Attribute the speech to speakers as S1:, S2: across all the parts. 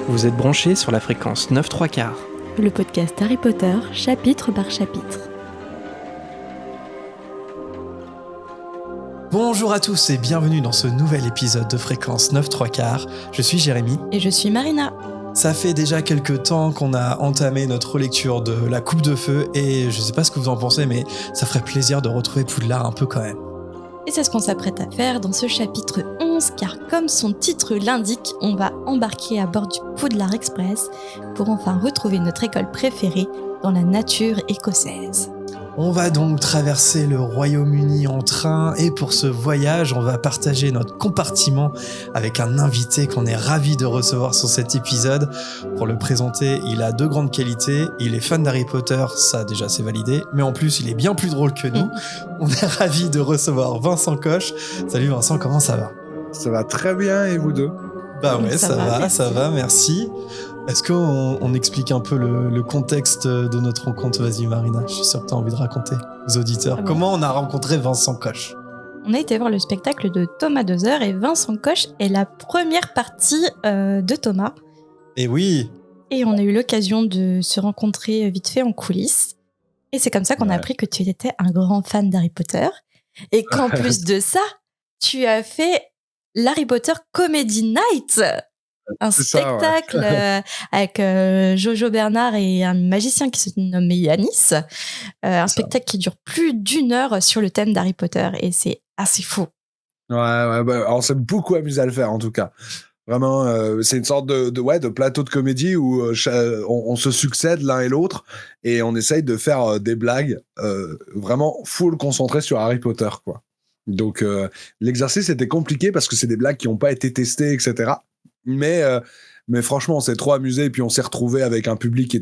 S1: Vous êtes branchés sur la fréquence 9 3 quarts.
S2: Le podcast Harry Potter, chapitre par chapitre.
S1: Bonjour à tous et bienvenue dans ce nouvel épisode de fréquence 9 3 quarts. Je suis Jérémy.
S2: Et je suis Marina.
S1: Ça fait déjà quelques temps qu'on a entamé notre relecture de La Coupe de Feu et je sais pas ce que vous en pensez, mais ça ferait plaisir de retrouver Poudlard un peu quand même.
S2: Et c'est ce qu'on s'apprête à faire dans ce chapitre 11, car comme son titre l'indique, on va embarquer à bord du Poudlard Express pour enfin retrouver notre école préférée dans la nature écossaise.
S1: On va donc traverser le Royaume-Uni en train et pour ce voyage, on va partager notre compartiment avec un invité qu'on est ravi de recevoir sur cet épisode. Pour le présenter, il a deux grandes qualités. Il est fan d'Harry Potter, ça déjà c'est validé, mais en plus il est bien plus drôle que nous. On est ravi de recevoir Vincent Coche. Salut Vincent, comment ça va ?
S3: Ça va très bien et vous deux ?
S1: Bah ouais, ça va, merci. Est-ce qu'on explique un peu le contexte de notre rencontre ? Vas-y Marina, je suis sûr que tu as envie de raconter aux auditeurs. Comment on a rencontré Vincent Coche ?
S2: On a été voir le spectacle de Thomas Dozer et Vincent Coche est la première partie de Thomas.
S1: Et oui.
S2: Et on a eu l'occasion de se rencontrer vite fait en coulisses. Et c'est comme ça qu'on a appris que tu étais un grand fan d'Harry Potter. Et qu'en plus de ça, tu as fait l'Harry Potter Comedy Night, un spectacle avec Jojo Bernard et un magicien qui se nomme Yanis. Un spectacle qui dure plus d'1 heure sur le thème d'Harry Potter et c'est assez fou.
S3: Ouais, on s'est beaucoup amusé à le faire en tout cas. Vraiment, c'est une sorte de plateau de comédie où on se succède l'un et l'autre et on essaye de faire des blagues vraiment full concentrées sur Harry Potter, quoi. Donc, l'exercice était compliqué parce que c'est des blagues qui n'ont pas été testées, etc. Mais franchement, on s'est trop amusé et puis on s'est retrouvé avec un public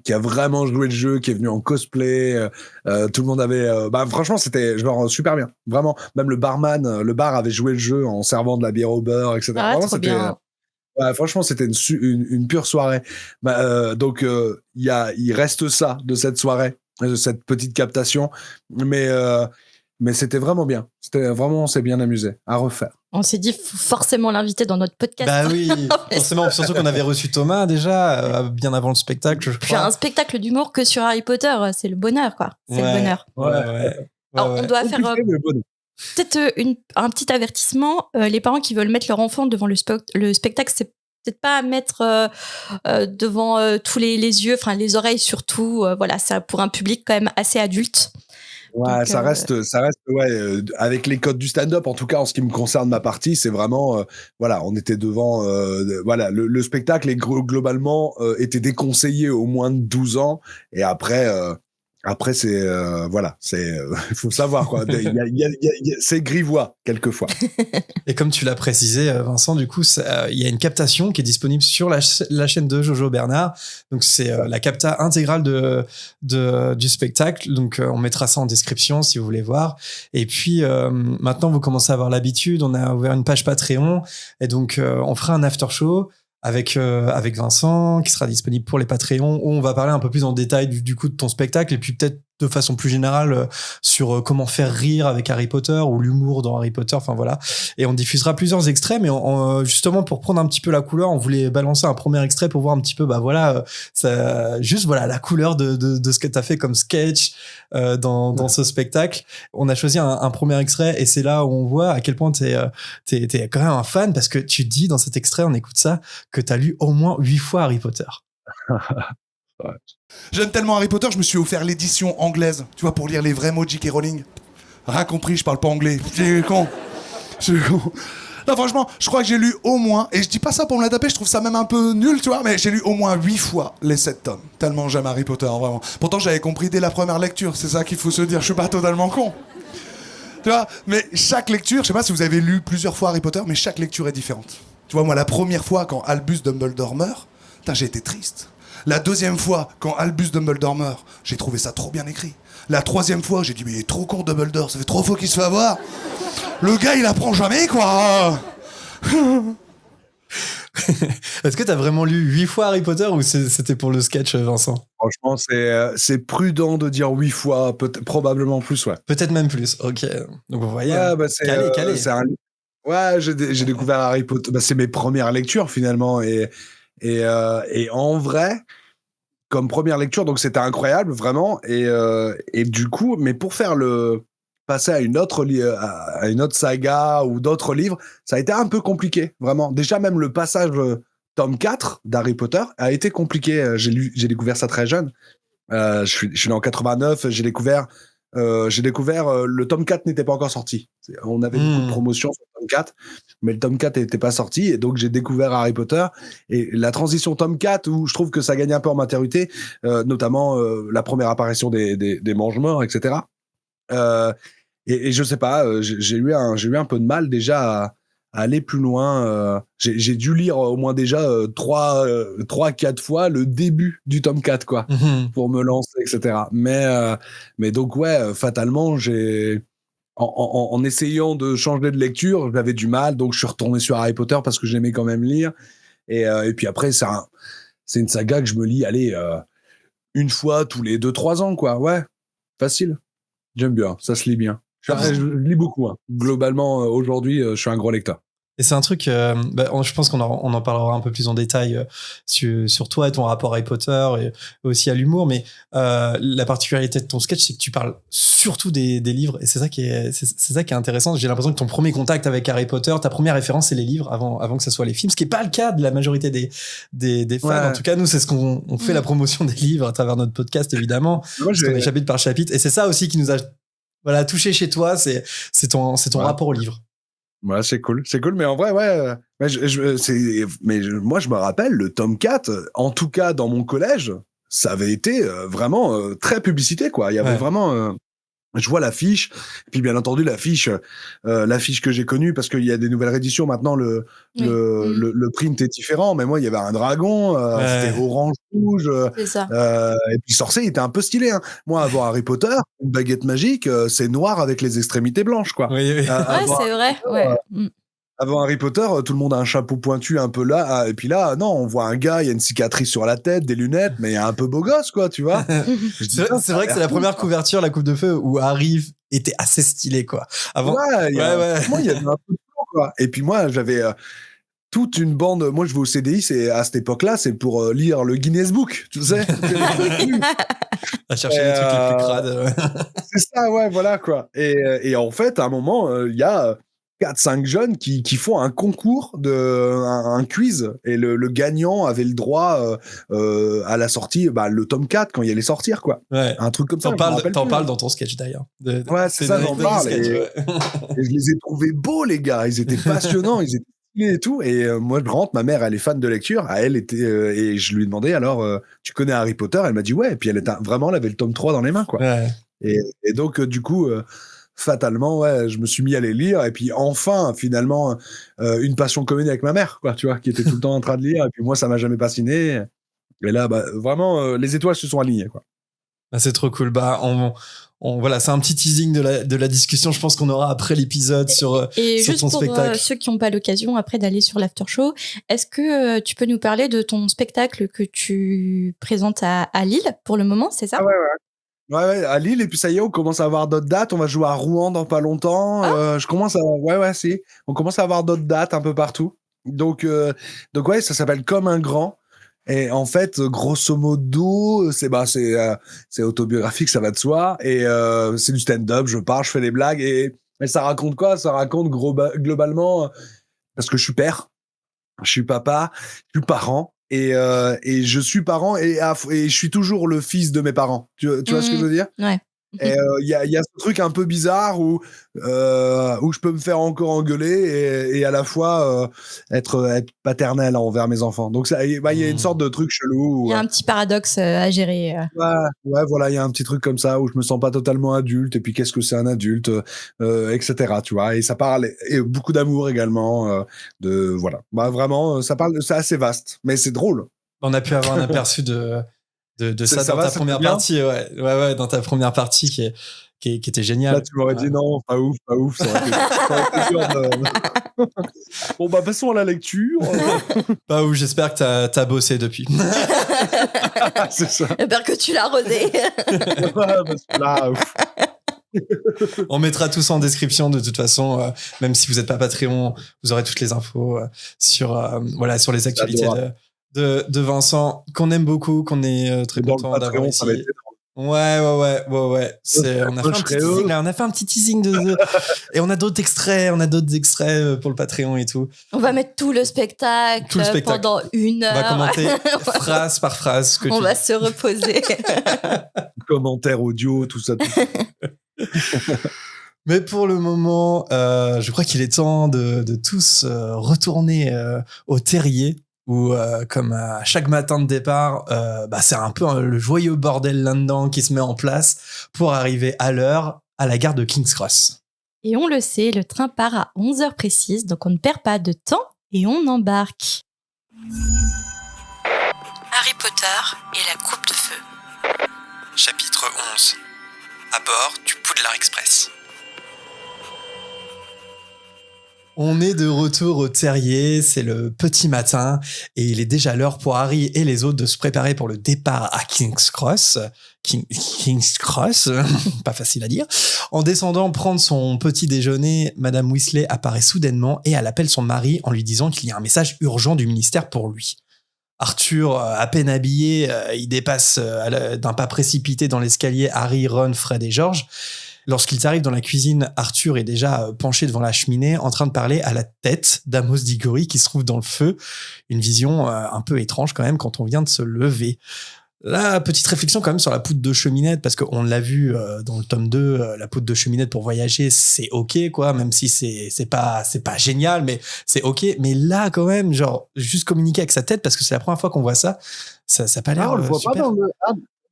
S3: qui a vraiment joué le jeu, qui est venu en cosplay. Tout le monde avait... franchement, c'était genre super bien. Vraiment, même le bar avait joué le jeu en servant de la bière au beurre, etc.
S2: Ah,
S3: vraiment,
S2: trop bien.
S3: Franchement, c'était une pure soirée. Donc, il reste ça de cette soirée, de cette petite captation. Mais c'était vraiment bien. On s'est bien amusé à refaire.
S2: On s'est dit, faut forcément l'inviter dans notre podcast.
S1: Bah oui, forcément. Surtout qu'on avait reçu Thomas déjà, bien avant le spectacle, je crois.
S2: Puis un spectacle d'humour que sur Harry Potter, c'est le bonheur, quoi. C'est le bonheur.
S1: Ouais.
S2: Alors, on doit faire peut-être un petit avertissement. Les parents qui veulent mettre leur enfant devant le spectacle, c'est peut-être pas à mettre devant tous les yeux, enfin les oreilles surtout. Voilà, c'est pour un public quand même assez adulte.
S3: Ouais, donc, ça reste avec les codes du stand-up, en tout cas en ce qui me concerne ma partie, c'est vraiment on était devant le spectacle est globalement était déconseillé aux moins de 12 ans et après c'est il faut savoir quoi, c'est grivois quelquefois.
S1: Et comme tu l'as précisé Vincent, du coup il y a une captation qui est disponible sur la chaîne de Jojo Bernard, donc c'est la capta intégrale du spectacle, donc on mettra ça en description si vous voulez voir. Et puis maintenant vous commencez à avoir l'habitude, on a ouvert une page Patreon et donc on fera un after show avec Vincent qui sera disponible pour les Patreons où on va parler un peu plus en détail du coup de ton spectacle et puis peut-être de façon plus générale sur comment faire rire avec Harry Potter ou l'humour dans Harry Potter, enfin voilà. Et on diffusera plusieurs extraits, mais justement pour prendre un petit peu la couleur, on voulait balancer un premier extrait pour voir un petit peu, la couleur de ce que t'as fait comme sketch dans ce spectacle. On a choisi un premier extrait et c'est là où on voit à quel point t'es quand même un fan parce que tu dis dans cet extrait, on écoute ça, que t'as lu au moins 8 fois Harry Potter.
S4: Ouais. J'aime tellement Harry Potter, je me suis offert l'édition anglaise, tu vois, pour lire les vrais mots de J.K. Rowling. Rien compris, je parle pas anglais. J'ai con. Non, franchement, je crois que j'ai lu au moins, et je dis pas ça pour me la taper, je trouve ça même un peu nul, tu vois, mais j'ai lu au moins 8 fois les 7 tomes. Tellement j'aime Harry Potter, vraiment. Pourtant, j'avais compris dès la première lecture, c'est ça qu'il faut se dire, je suis pas totalement con. Tu vois, mais chaque lecture, je sais pas si vous avez lu plusieurs fois Harry Potter, mais chaque lecture est différente. Tu vois, moi, la première fois, quand Albus Dumbledore meurt, j'ai été triste. La deuxième fois, quand Albus Dumbledore meurt, j'ai trouvé ça trop bien écrit. La troisième fois, j'ai dit, mais il est trop court Dumbledore, ça fait trop faux qu'il se fait avoir. Le gars, il apprend jamais, quoi.
S1: Est-ce que t'as vraiment lu 8 fois Harry Potter ou c'était pour le sketch, Vincent ?
S3: Franchement, c'est prudent de dire 8 fois, probablement plus, ouais.
S1: Peut-être même plus, ok. Donc vous voyez, calé.
S3: Ouais, j'ai découvert Harry Potter, c'est mes premières lectures finalement, et Et en vrai, comme première lecture, donc c'était incroyable, vraiment. Et du coup, mais pour passer à une autre saga ou d'autres livres, ça a été un peu compliqué, vraiment. Déjà, même le passage tome 4 d'Harry Potter a été compliqué. J'ai découvert ça très jeune. Je suis né en 89, j'ai découvert le tome 4 n'était pas encore sorti. On avait beaucoup de promotions sur le tome 4, mais le tome 4 n'était pas sorti, et donc j'ai découvert Harry Potter. Et la transition tome 4, où je trouve que ça gagne un peu en maturité, notamment la première apparition des mange-morts, etc. Et je sais pas, j'ai eu un peu de mal déjà à aller plus loin. J'ai dû lire au moins déjà 3-4 fois le début du tome 4, quoi, pour me lancer, etc. Mais donc, ouais, fatalement, en essayant de changer de lecture, j'avais du mal, donc je suis retourné sur Harry Potter parce que j'aimais quand même lire. Et puis après, c'est une saga que je me lis, allez, une fois tous les 2-3 ans, quoi. Ouais, facile. J'aime bien, ça se lit bien. Je lis beaucoup, hein. Globalement, aujourd'hui, je suis un gros lecteur.
S1: Et c'est un truc, je pense qu'on en parlera un peu plus en détail sur toi et ton rapport à Harry Potter et aussi à l'humour, mais la particularité de ton sketch, c'est que tu parles surtout des livres, et c'est ça qui est intéressant. J'ai l'impression que ton premier contact avec Harry Potter, ta première référence, c'est les livres avant que ce soit les films, ce qui n'est pas le cas de la majorité des fans. Ouais. En tout cas, nous, c'est ce qu'on fait, la promotion des livres à travers notre podcast, évidemment, parce qu'on est chapitre par chapitre, et c'est ça aussi qui nous a touché chez toi, c'est ton rapport au livre.
S3: Ouais, c'est cool, mais en vrai, ouais, moi je me rappelle, le tome 4, en tout cas dans mon collège, ça avait été vraiment très publicité, quoi. Il y avait vraiment, je vois l'affiche, et puis bien entendu l'affiche que j'ai connue, parce qu'il y a des nouvelles rééditions maintenant, le print est différent, mais moi il y avait un dragon, c'était orange rouge, et puis Sorcier, il était un peu stylé, hein. Moi, avant Harry Potter, une baguette magique, c'est noir avec les extrémités blanches, quoi.
S2: Oui. Ouais, c'est vrai. Ouais.
S3: Avant Harry Potter, tout le monde a un chapeau pointu un peu là, et puis là, non, on voit un gars, il y a une cicatrice sur la tête, des lunettes, mais il est un peu beau gosse, quoi, tu vois.
S1: c'est vrai que c'est la première couverture, la coupe de feu, où Harry était assez stylé, quoi. Avant,
S3: moi, il y avait un peu de temps, quoi. Et puis moi, j'avais toute une bande. Moi, je vais au CDI, à cette époque-là, c'est pour lire le Guinness Book, tu sais.
S1: À chercher les trucs les plus crades.
S3: C'est ça, ouais, voilà, quoi. Et en fait, à un moment, il y a 4-5 jeunes qui font un concours un quiz, et le gagnant avait le droit à la sortie, le tome 4 quand il allait sortir, quoi.
S1: Ouais.
S3: Un truc comme ça.
S1: T'en parles dans ton sketch d'ailleurs.
S3: Ouais, c'est ça, j'en parle. Et je les ai trouvés beaux, les gars. Ils étaient passionnants, ils étaient et tout. Et moi, je rentre, ma mère, elle est fan de lecture. Elle était, et je lui ai demandé, alors, tu connais Harry Potter? Elle m'a dit ouais. Et puis elle avait le tome 3 dans les mains, quoi.
S1: Ouais.
S3: Et donc, du coup, fatalement, ouais, je me suis mis à les lire. Et puis enfin, finalement, une passion commune avec ma mère, quoi, tu vois, qui était tout le temps en train de lire. Et puis moi, ça m'a jamais fasciné. Et là, vraiment, les étoiles se sont alignées, quoi.
S1: C'est trop cool. Voilà, c'est un petit teasing de la discussion, je pense qu'on aura après l'épisode sur ton spectacle.
S2: Et juste pour ceux qui n'ont pas l'occasion après d'aller sur l'after show, est-ce que tu peux nous parler de ton spectacle que tu présentes à Lille pour le moment, c'est ça?
S3: Ah ouais, à Lille, et puis ça y est, on commence à avoir d'autres dates. On va jouer à Rouen dans pas longtemps. On commence à avoir d'autres dates un peu partout. Donc ouais, ça s'appelle Comme un grand. Et en fait, grosso modo, c'est autobiographique, ça va de soi. Et c'est du stand-up, je parle, je fais des blagues. Et ça raconte quoi? Ça raconte globalement, parce que je suis père, je suis papa, je suis parent. Et je suis parent, et je suis toujours le fils de mes parents. Tu vois ce que je veux dire?
S2: Ouais.
S3: Et il y a ce truc un peu bizarre où je peux me faire encore engueuler et à la fois être paternel envers mes enfants. Donc il y a une sorte de truc chelou.
S2: Il y a un petit paradoxe à gérer.
S3: Ouais, voilà, il y a un petit truc comme ça où je me sens pas totalement adulte, et puis qu'est-ce que c'est un adulte, etc. Tu vois, et ça parle, et beaucoup d'amour également, vraiment, ça parle, c'est assez vaste, mais c'est drôle.
S1: On a pu avoir un aperçu de ça dans ta première partie, ouais, dans ta première partie qui était géniale.
S3: Là, tu m'aurais dit non, pas ouf, ça aurait été dur de... Bon, passons à la lecture.
S1: Pas ouf, j'espère que t'as bossé depuis.
S3: C'est ça.
S2: J'espère que tu l'as rodé.
S3: Parce que là, ouf.
S1: On mettra tout ça en description de toute façon, même si vous n'êtes pas Patreon, vous aurez toutes les infos sur les actualités de Vincent, qu'on aime beaucoup, qu'on est très
S3: Dans le
S1: content d'avoir
S3: Patreon,
S1: ici.
S3: ça va être
S1: Ouais. On a fait un petit teasing là, on a fait un petit teasing et on a d'autres extraits, pour le Patreon et tout.
S2: On va mettre tout le spectacle, pendant 1 heure.
S1: On va commenter phrase par phrase.
S2: On va se reposer.
S3: commentaires audio, tout ça.
S1: Mais pour le moment, je crois qu'il est temps de tous retourner au terrier. Où, comme à chaque matin de départ, c'est un peu le joyeux bordel là-dedans qui se met en place pour arriver à l'heure à la gare de King's Cross.
S2: Et on le sait, le train part à 11h précises, donc on ne perd pas de temps et on embarque.
S5: Harry Potter et la coupe de feu.
S6: Chapitre 11. À bord du Poudlard Express.
S1: On est de retour au terrier, c'est le petit matin et il est déjà l'heure pour Harry et les autres de se préparer pour le départ à King's Cross. King's Cross, pas facile à dire. En descendant prendre son petit déjeuner, Madame Weasley apparaît soudainement et elle appelle son mari en lui disant qu'il y a un message urgent du ministère pour lui. Arthur, à peine habillé, il dépasse d'un pas précipité dans l'escalier Harry, Ron, Fred et George. Lorsqu'ils arrivent dans la cuisine, Arthur est déjà penché devant la cheminée en train de parler à la tête d'Amos Diggory qui se trouve dans le feu. Une vision un peu étrange quand même quand on vient de se lever. Là, petite réflexion quand même sur la poudre de cheminette parce qu'on l'a vu dans le tome 2, la poudre de cheminette pour voyager, c'est ok quoi, même si c'est pas génial, mais c'est ok. Mais là quand même, genre juste communiquer avec sa tête parce que c'est la première fois qu'on voit ça a pas l'air
S3: on le voit
S1: super.
S3: pas dans le...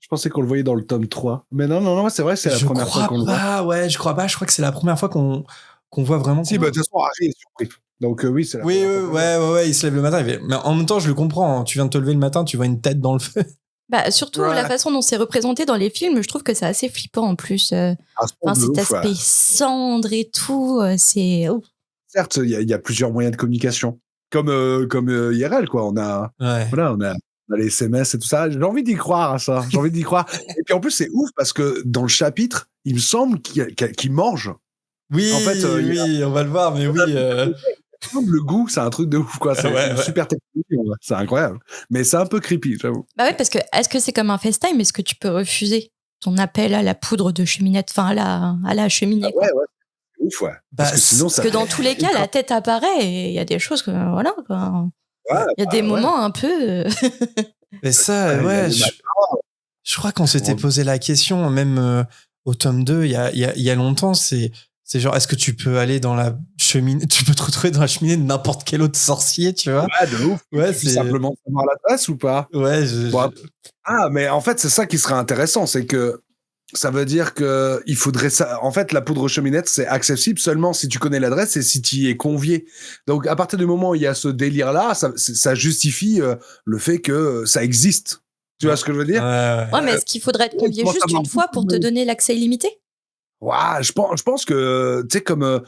S3: Je pensais qu'on le voyait dans le tome 3. Mais non, c'est vrai, c'est la première fois qu'on le voit.
S1: Ouais, je crois pas. Je crois que c'est la première fois qu'on voit vraiment.
S3: Si, de toute façon, Harry est surpris. Donc oui, c'est la
S1: Oui,
S3: première fois.
S1: ouais, il se lève le matin. Mais en même temps, je le comprends. Hein. Tu viens de te lever le matin, tu vois une tête dans le feu.
S2: Surtout la façon dont c'est représenté dans les films, je trouve que c'est assez flippant en plus. Cet aspect cendre et tout, c'est...
S3: Certes, il y a plusieurs moyens de communication. Comme IRL, quoi. On a les SMS et tout ça. J'ai envie d'y croire à ça. Et puis en plus, c'est ouf parce que dans le chapitre, il me semble qu'il mange.
S1: Oui, en fait, on va le voir, mais oui.
S3: Le goût, c'est un truc de ouf, quoi. C'est une super technologie, c'est incroyable. Mais c'est un peu creepy, j'avoue.
S2: Bah ouais, parce que est-ce que c'est comme un FaceTime? Est-ce que tu peux refuser ton appel à la poudre de cheminette, enfin à la cheminée?
S3: Ouais. C'est ouf, ouais. Parce que sinon,
S2: parce que dans tous les cas, la tête apparaît et il y a des choses que voilà, quoi. Il y a des moments un peu.
S1: Mais ça, je crois qu'on s'était posé la question, même au tome 2, il y a longtemps, c'est genre, est-ce que tu peux aller dans la cheminée, tu peux te retrouver dans la cheminée de n'importe quel autre sorcier, tu vois?
S3: Ouais, de ouf.
S1: Ouais,
S3: c'est simplement savoir l'adresse ou pas?
S1: Ouais,
S3: mais en fait, c'est ça qui serait intéressant, c'est que ça veut dire que il faudrait ça. En fait, la poudre cheminette, c'est accessible seulement si tu connais l'adresse et si tu y es convié. Donc, à partir du moment où il y a ce délire-là, ça justifie le fait que ça existe. Tu vois ce que je veux dire?
S2: Ouais, mais est-ce qu'il faudrait être convié juste une fois pour te donner l'accès illimité?
S3: Ouais, je pense que tu sais comme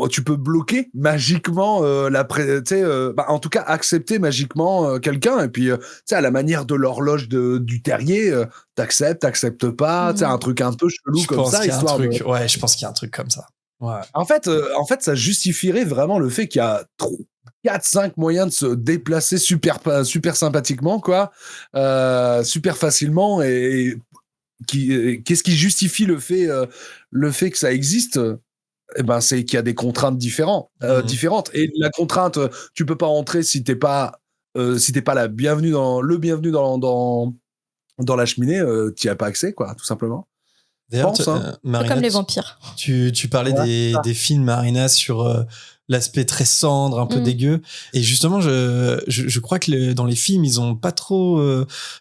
S3: tu peux bloquer magiquement en tout cas accepter magiquement quelqu'un et puis tu sais à la manière de l'horloge du terrier t'acceptes pas, tu sais un truc un peu chelou comme ça histoire de...
S1: Ouais, je pense qu'il y a un truc comme ça. Ouais.
S3: En fait ça justifierait vraiment le fait qu'il y a 4-5 moyens de se déplacer super sympathiquement quoi, super facilement et qu'est-ce qui justifie le fait que ça existe? C'est qu'il y a des contraintes différentes. Et la contrainte, tu peux pas entrer si t'es pas la bienvenue dans la cheminée, t'y as pas accès, quoi, tout simplement.
S1: D'ailleurs,
S2: Marina, comme les vampires.
S1: Tu parlais des films, Marina, sur l'aspect très cendre, un peu dégueu. Et justement, je crois que dans les films, ils ont pas trop...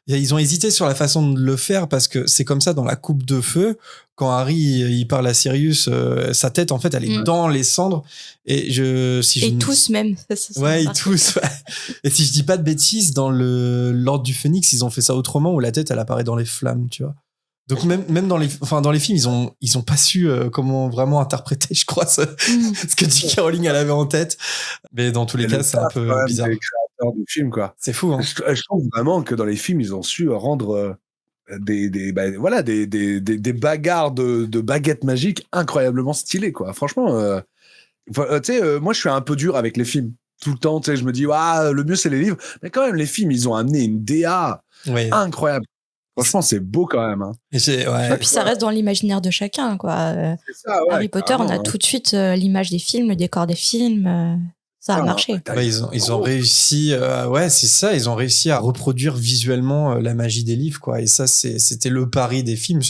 S1: ils ont hésité sur la façon de le faire parce que c'est comme ça dans la coupe de feu. Quand Harry il parle à Sirius, sa tête, en fait, elle est dans les cendres. Et
S2: ils toussent même.
S1: Ouais, ils toussent. Et si je dis pas de bêtises, dans l'Ordre du Phénix, ils ont fait ça autrement où la tête, elle apparaît dans les flammes, tu vois. Donc même dans les films, ils ont pas su comment vraiment interpréter, je crois, ce que J.K. Rowling elle avait en tête. Mais dans tous les cas, c'est un peu bizarre.
S3: Les créateurs du film, quoi.
S1: C'est fou, hein.
S3: Je trouve vraiment que dans les films, ils ont su rendre des bagarres de baguettes magiques incroyablement stylées, quoi. Franchement, tu sais, moi, je suis un peu dur avec les films. tout le temps, tu sais, je me dis, le mieux, c'est les livres. Mais quand même, les films, ils ont amené une DA incroyable. Franchement, c'est beau quand même. Hein.
S2: Et puis ça reste dans l'imaginaire de chacun, quoi.
S3: C'est ça,
S2: Harry Potter, on a tout de suite l'image des films, le décor des films. Ça a marché.
S1: Ils ont réussi, c'est ça, ils ont réussi à reproduire visuellement la magie des livres, quoi. Et ça, c'était le pari des films.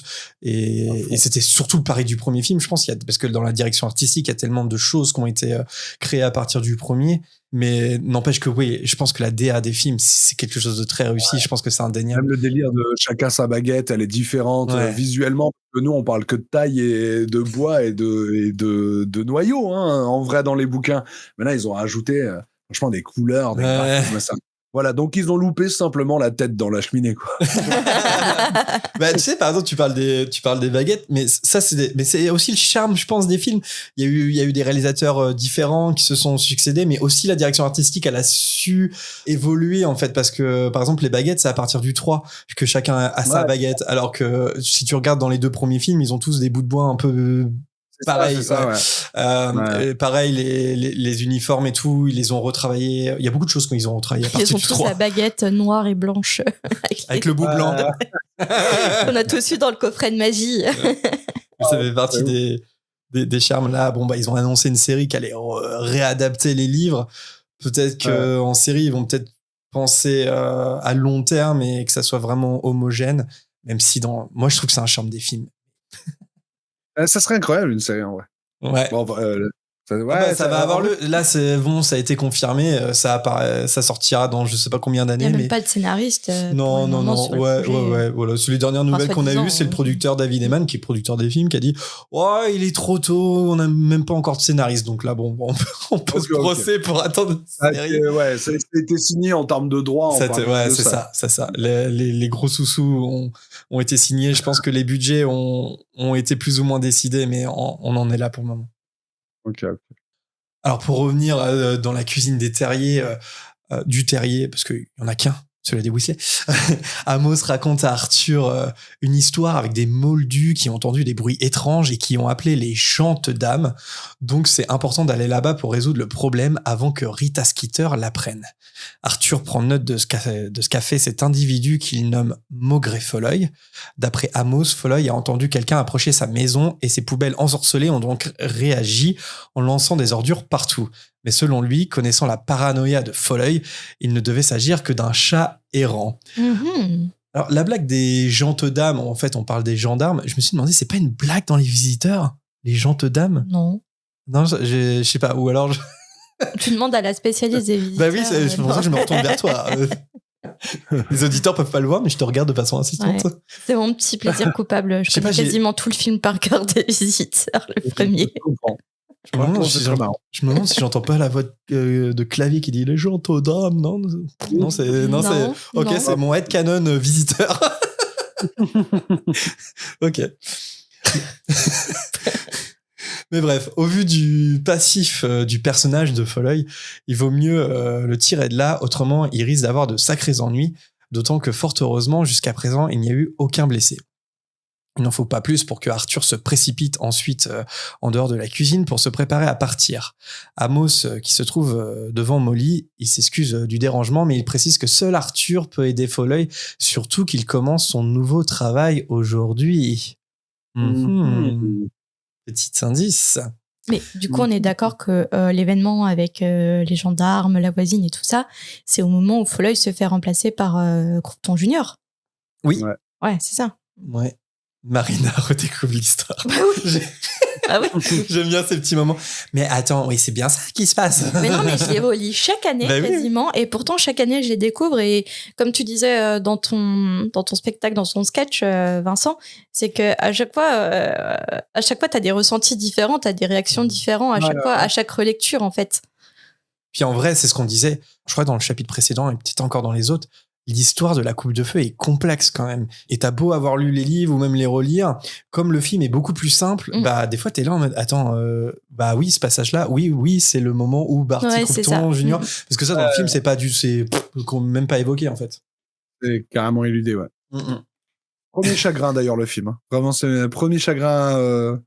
S1: Et c'était surtout le pari du premier film, je pense, parce que dans la direction artistique, il y a tellement de choses qui ont été créées à partir du premier. Mais n'empêche que je pense que la DA des films, c'est quelque chose de très réussi. Je pense que c'est indéniable.
S3: Même le délire de chacun sa baguette, elle est différente visuellement. Parce que nous, on parle que de taille et de bois et de noyaux, hein, en vrai, dans les bouquins. Mais là, ils ont ajouté, franchement, des couleurs, des graphismes, ça. Voilà, donc ils ont loupé simplement la tête dans la cheminée, quoi.
S1: Tu sais, par exemple, tu parles des baguettes, mais ça, c'est aussi le charme, je pense, des films. Il y a eu des réalisateurs différents qui se sont succédés, mais aussi la direction artistique, elle a su évoluer, en fait, parce que, par exemple, les baguettes, c'est à partir du 3 que chacun a sa baguette, alors que si tu regardes dans les 2 premiers films, ils ont tous des bouts de bois un peu pareil. Pareil, les uniformes et tout, ils les ont retravaillés. Il y a beaucoup de choses qu'ils ont retravaillées à partir du 3.
S2: Ils ont tous la baguette noire et blanche.
S1: Avec le bout blanc.
S2: On a tous eu dans le coffret de magie.
S1: Ça fait partie des charmes. Là, ils ont annoncé une série qui allait réadapter les livres. Peut-être qu'en série, ils vont peut-être penser à long terme et que ça soit vraiment homogène. Même si moi, je trouve que c'est un charme des films.
S3: Ça serait incroyable, une série, en vrai.
S1: Ouais.
S3: Bon,
S1: ça va avoir là, c'est bon, ça a été confirmé. Ça sortira dans je sais pas combien d'années.
S2: Il n'y a même pas de scénariste.
S1: Non. Voilà. C'est les dernières nouvelles qu'on a eues. C'est le producteur David Eman, qui est producteur des films, qui a dit il est trop tôt, on n'a même pas encore de scénariste. Donc là, on peut se brosser pour attendre une série.
S3: Ça a été signé en termes de droit.
S1: C'est ça. Les gros sous-sous ont été signés. Je pense que les budgets ont été plus ou moins décidés, mais on en est là pour le moment.
S3: Ok.
S1: Alors, pour revenir dans la cuisine des terriers, du terrier, parce qu'il n'y en a qu'un, cela dit Weasley, Amos raconte à Arthur une histoire avec des moldus qui ont entendu des bruits étranges et qui ont appelé les chantes d'âmes. Donc, c'est important d'aller là-bas pour résoudre le problème avant que Rita Skeeter l'apprenne. Arthur prend note de ce qu'a fait cet individu qu'il nomme Maugrey Folleuil. D'après Amos, Folleuil a entendu quelqu'un approcher sa maison et ses poubelles ensorcelées ont donc réagi en lançant des ordures partout. Mais selon lui, connaissant la paranoïa de Folleuil, il ne devait s'agir que d'un chat errant.
S2: Mm-hmm.
S1: Alors, la blague des jantes dames, en fait, on parle des gendarmes. Je me suis demandé, c'est pas une blague dans Les Visiteurs, les jantes dames?
S2: Non,
S1: je sais pas. Ou alors...
S2: Tu demandes à la spécialiste des visiteurs.
S1: Bah oui, c'est pour ça que je me retourne vers toi. Les auditeurs peuvent pas le voir, mais je te regarde de façon insistante. Ouais.
S2: C'est mon petit plaisir coupable. Je connais quasiment tout le film par cœur des Visiteurs, le premier.
S1: Je me demande si j'entends pas la voix de clavier qui dit les gens aux dames. Non, c'est mon headcanon visiteur. Ok. Mais bref, au vu du passif du personnage de Folleuil, il vaut mieux le tirer de là, autrement il risque d'avoir de sacrés ennuis, d'autant que fort heureusement, jusqu'à présent, il n'y a eu aucun blessé. Il n'en faut pas plus pour que Arthur se précipite ensuite en dehors de la cuisine pour se préparer à partir. Amos, qui se trouve devant Molly, il s'excuse du dérangement, mais il précise que seul Arthur peut aider Folleuil, surtout qu'il commence son nouveau travail aujourd'hui. Petit indice.
S2: Mais du coup, on est d'accord que l'événement avec les gendarmes, la voisine et tout ça, c'est au moment où Folleuil se fait remplacer par Croupton Junior.
S1: Oui.
S2: Ouais, c'est ça.
S1: Ouais. Marina redécouvre l'histoire.
S2: Bah oui. Ah oui.
S1: J'aime bien ces petits moments. Mais attends, oui, c'est bien ça qui se passe.
S2: Mais non, mais je les relis chaque année quasiment. Et pourtant, chaque année, je les découvre. Et comme tu disais dans ton spectacle, dans ton sketch, Vincent, c'est qu'à chaque fois, t'as des ressentis différents, t'as des réactions différentes à chaque relecture, en fait.
S1: Puis en vrai, c'est ce qu'on disait, je crois, dans le chapitre précédent et peut-être encore dans les autres. L'histoire de la coupe de feu est complexe quand même. Et t'as beau avoir lu les livres ou même les relire, comme le film est beaucoup plus simple, des fois t'es là en mode attends, oui, ce passage-là, oui, c'est le moment où Barty Croupton Junior, parce que ça dans le film c'est même pas évoqué en fait.
S3: C'est carrément éludé, ouais. Premier chagrin d'ailleurs le film. Vraiment, c'est le premier chagrin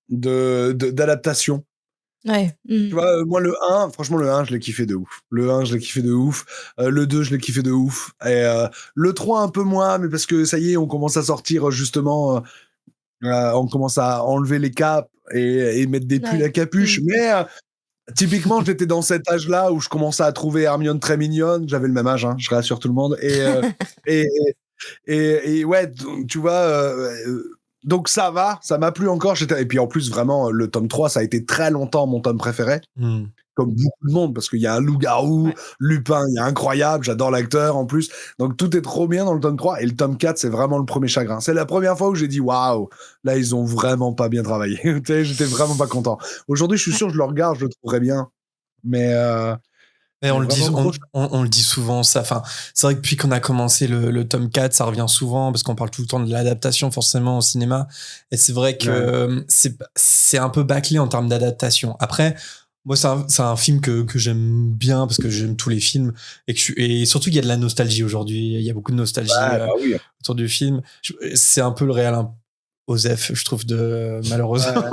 S3: d'adaptation.
S2: Ouais.
S3: Tu vois, moi, franchement, le 1, je l'ai kiffé de ouf. Le 1, je l'ai kiffé de ouf. Le 2, je l'ai kiffé de ouf. Et le 3, un peu moins, mais parce que ça y est, on commence à sortir, justement, on commence à enlever les capes et mettre des pulls à capuche. Mais typiquement, j'étais dans cet âge-là où je commençais à trouver Hermione très mignonne. J'avais le même âge, hein, je rassure tout le monde. Et, et ouais, donc, tu vois, donc ça va, ça m'a plu encore. Et puis en plus, vraiment, le tome 3, ça a été très longtemps mon tome préféré. Comme beaucoup de monde, parce qu'il y a un loup-garou, Lupin, il est incroyable, j'adore l'acteur en plus. Donc tout est trop bien dans le tome 3. Et le tome 4, c'est vraiment le premier chagrin. C'est la première fois où j'ai dit waouh, là, ils ont vraiment pas bien travaillé. Tu sais, j'étais vraiment pas content. Aujourd'hui, je suis sûr, je le regarde, je le trouverai bien. Mais.
S1: Mais on le dit,
S3: vraiment
S1: on le dit souvent, ça. Enfin, c'est vrai que depuis qu'on a commencé le tome 4, ça revient souvent parce qu'on parle tout le temps de l'adaptation forcément au cinéma. Et c'est vrai que c'est un peu bâclé en termes d'adaptation. Après, moi, c'est un film que j'aime bien parce que j'aime tous les films et surtout qu'il y a de la nostalgie aujourd'hui. Il y a beaucoup de nostalgie autour du film. C'est un peu le réel Osef, je trouve, malheureusement,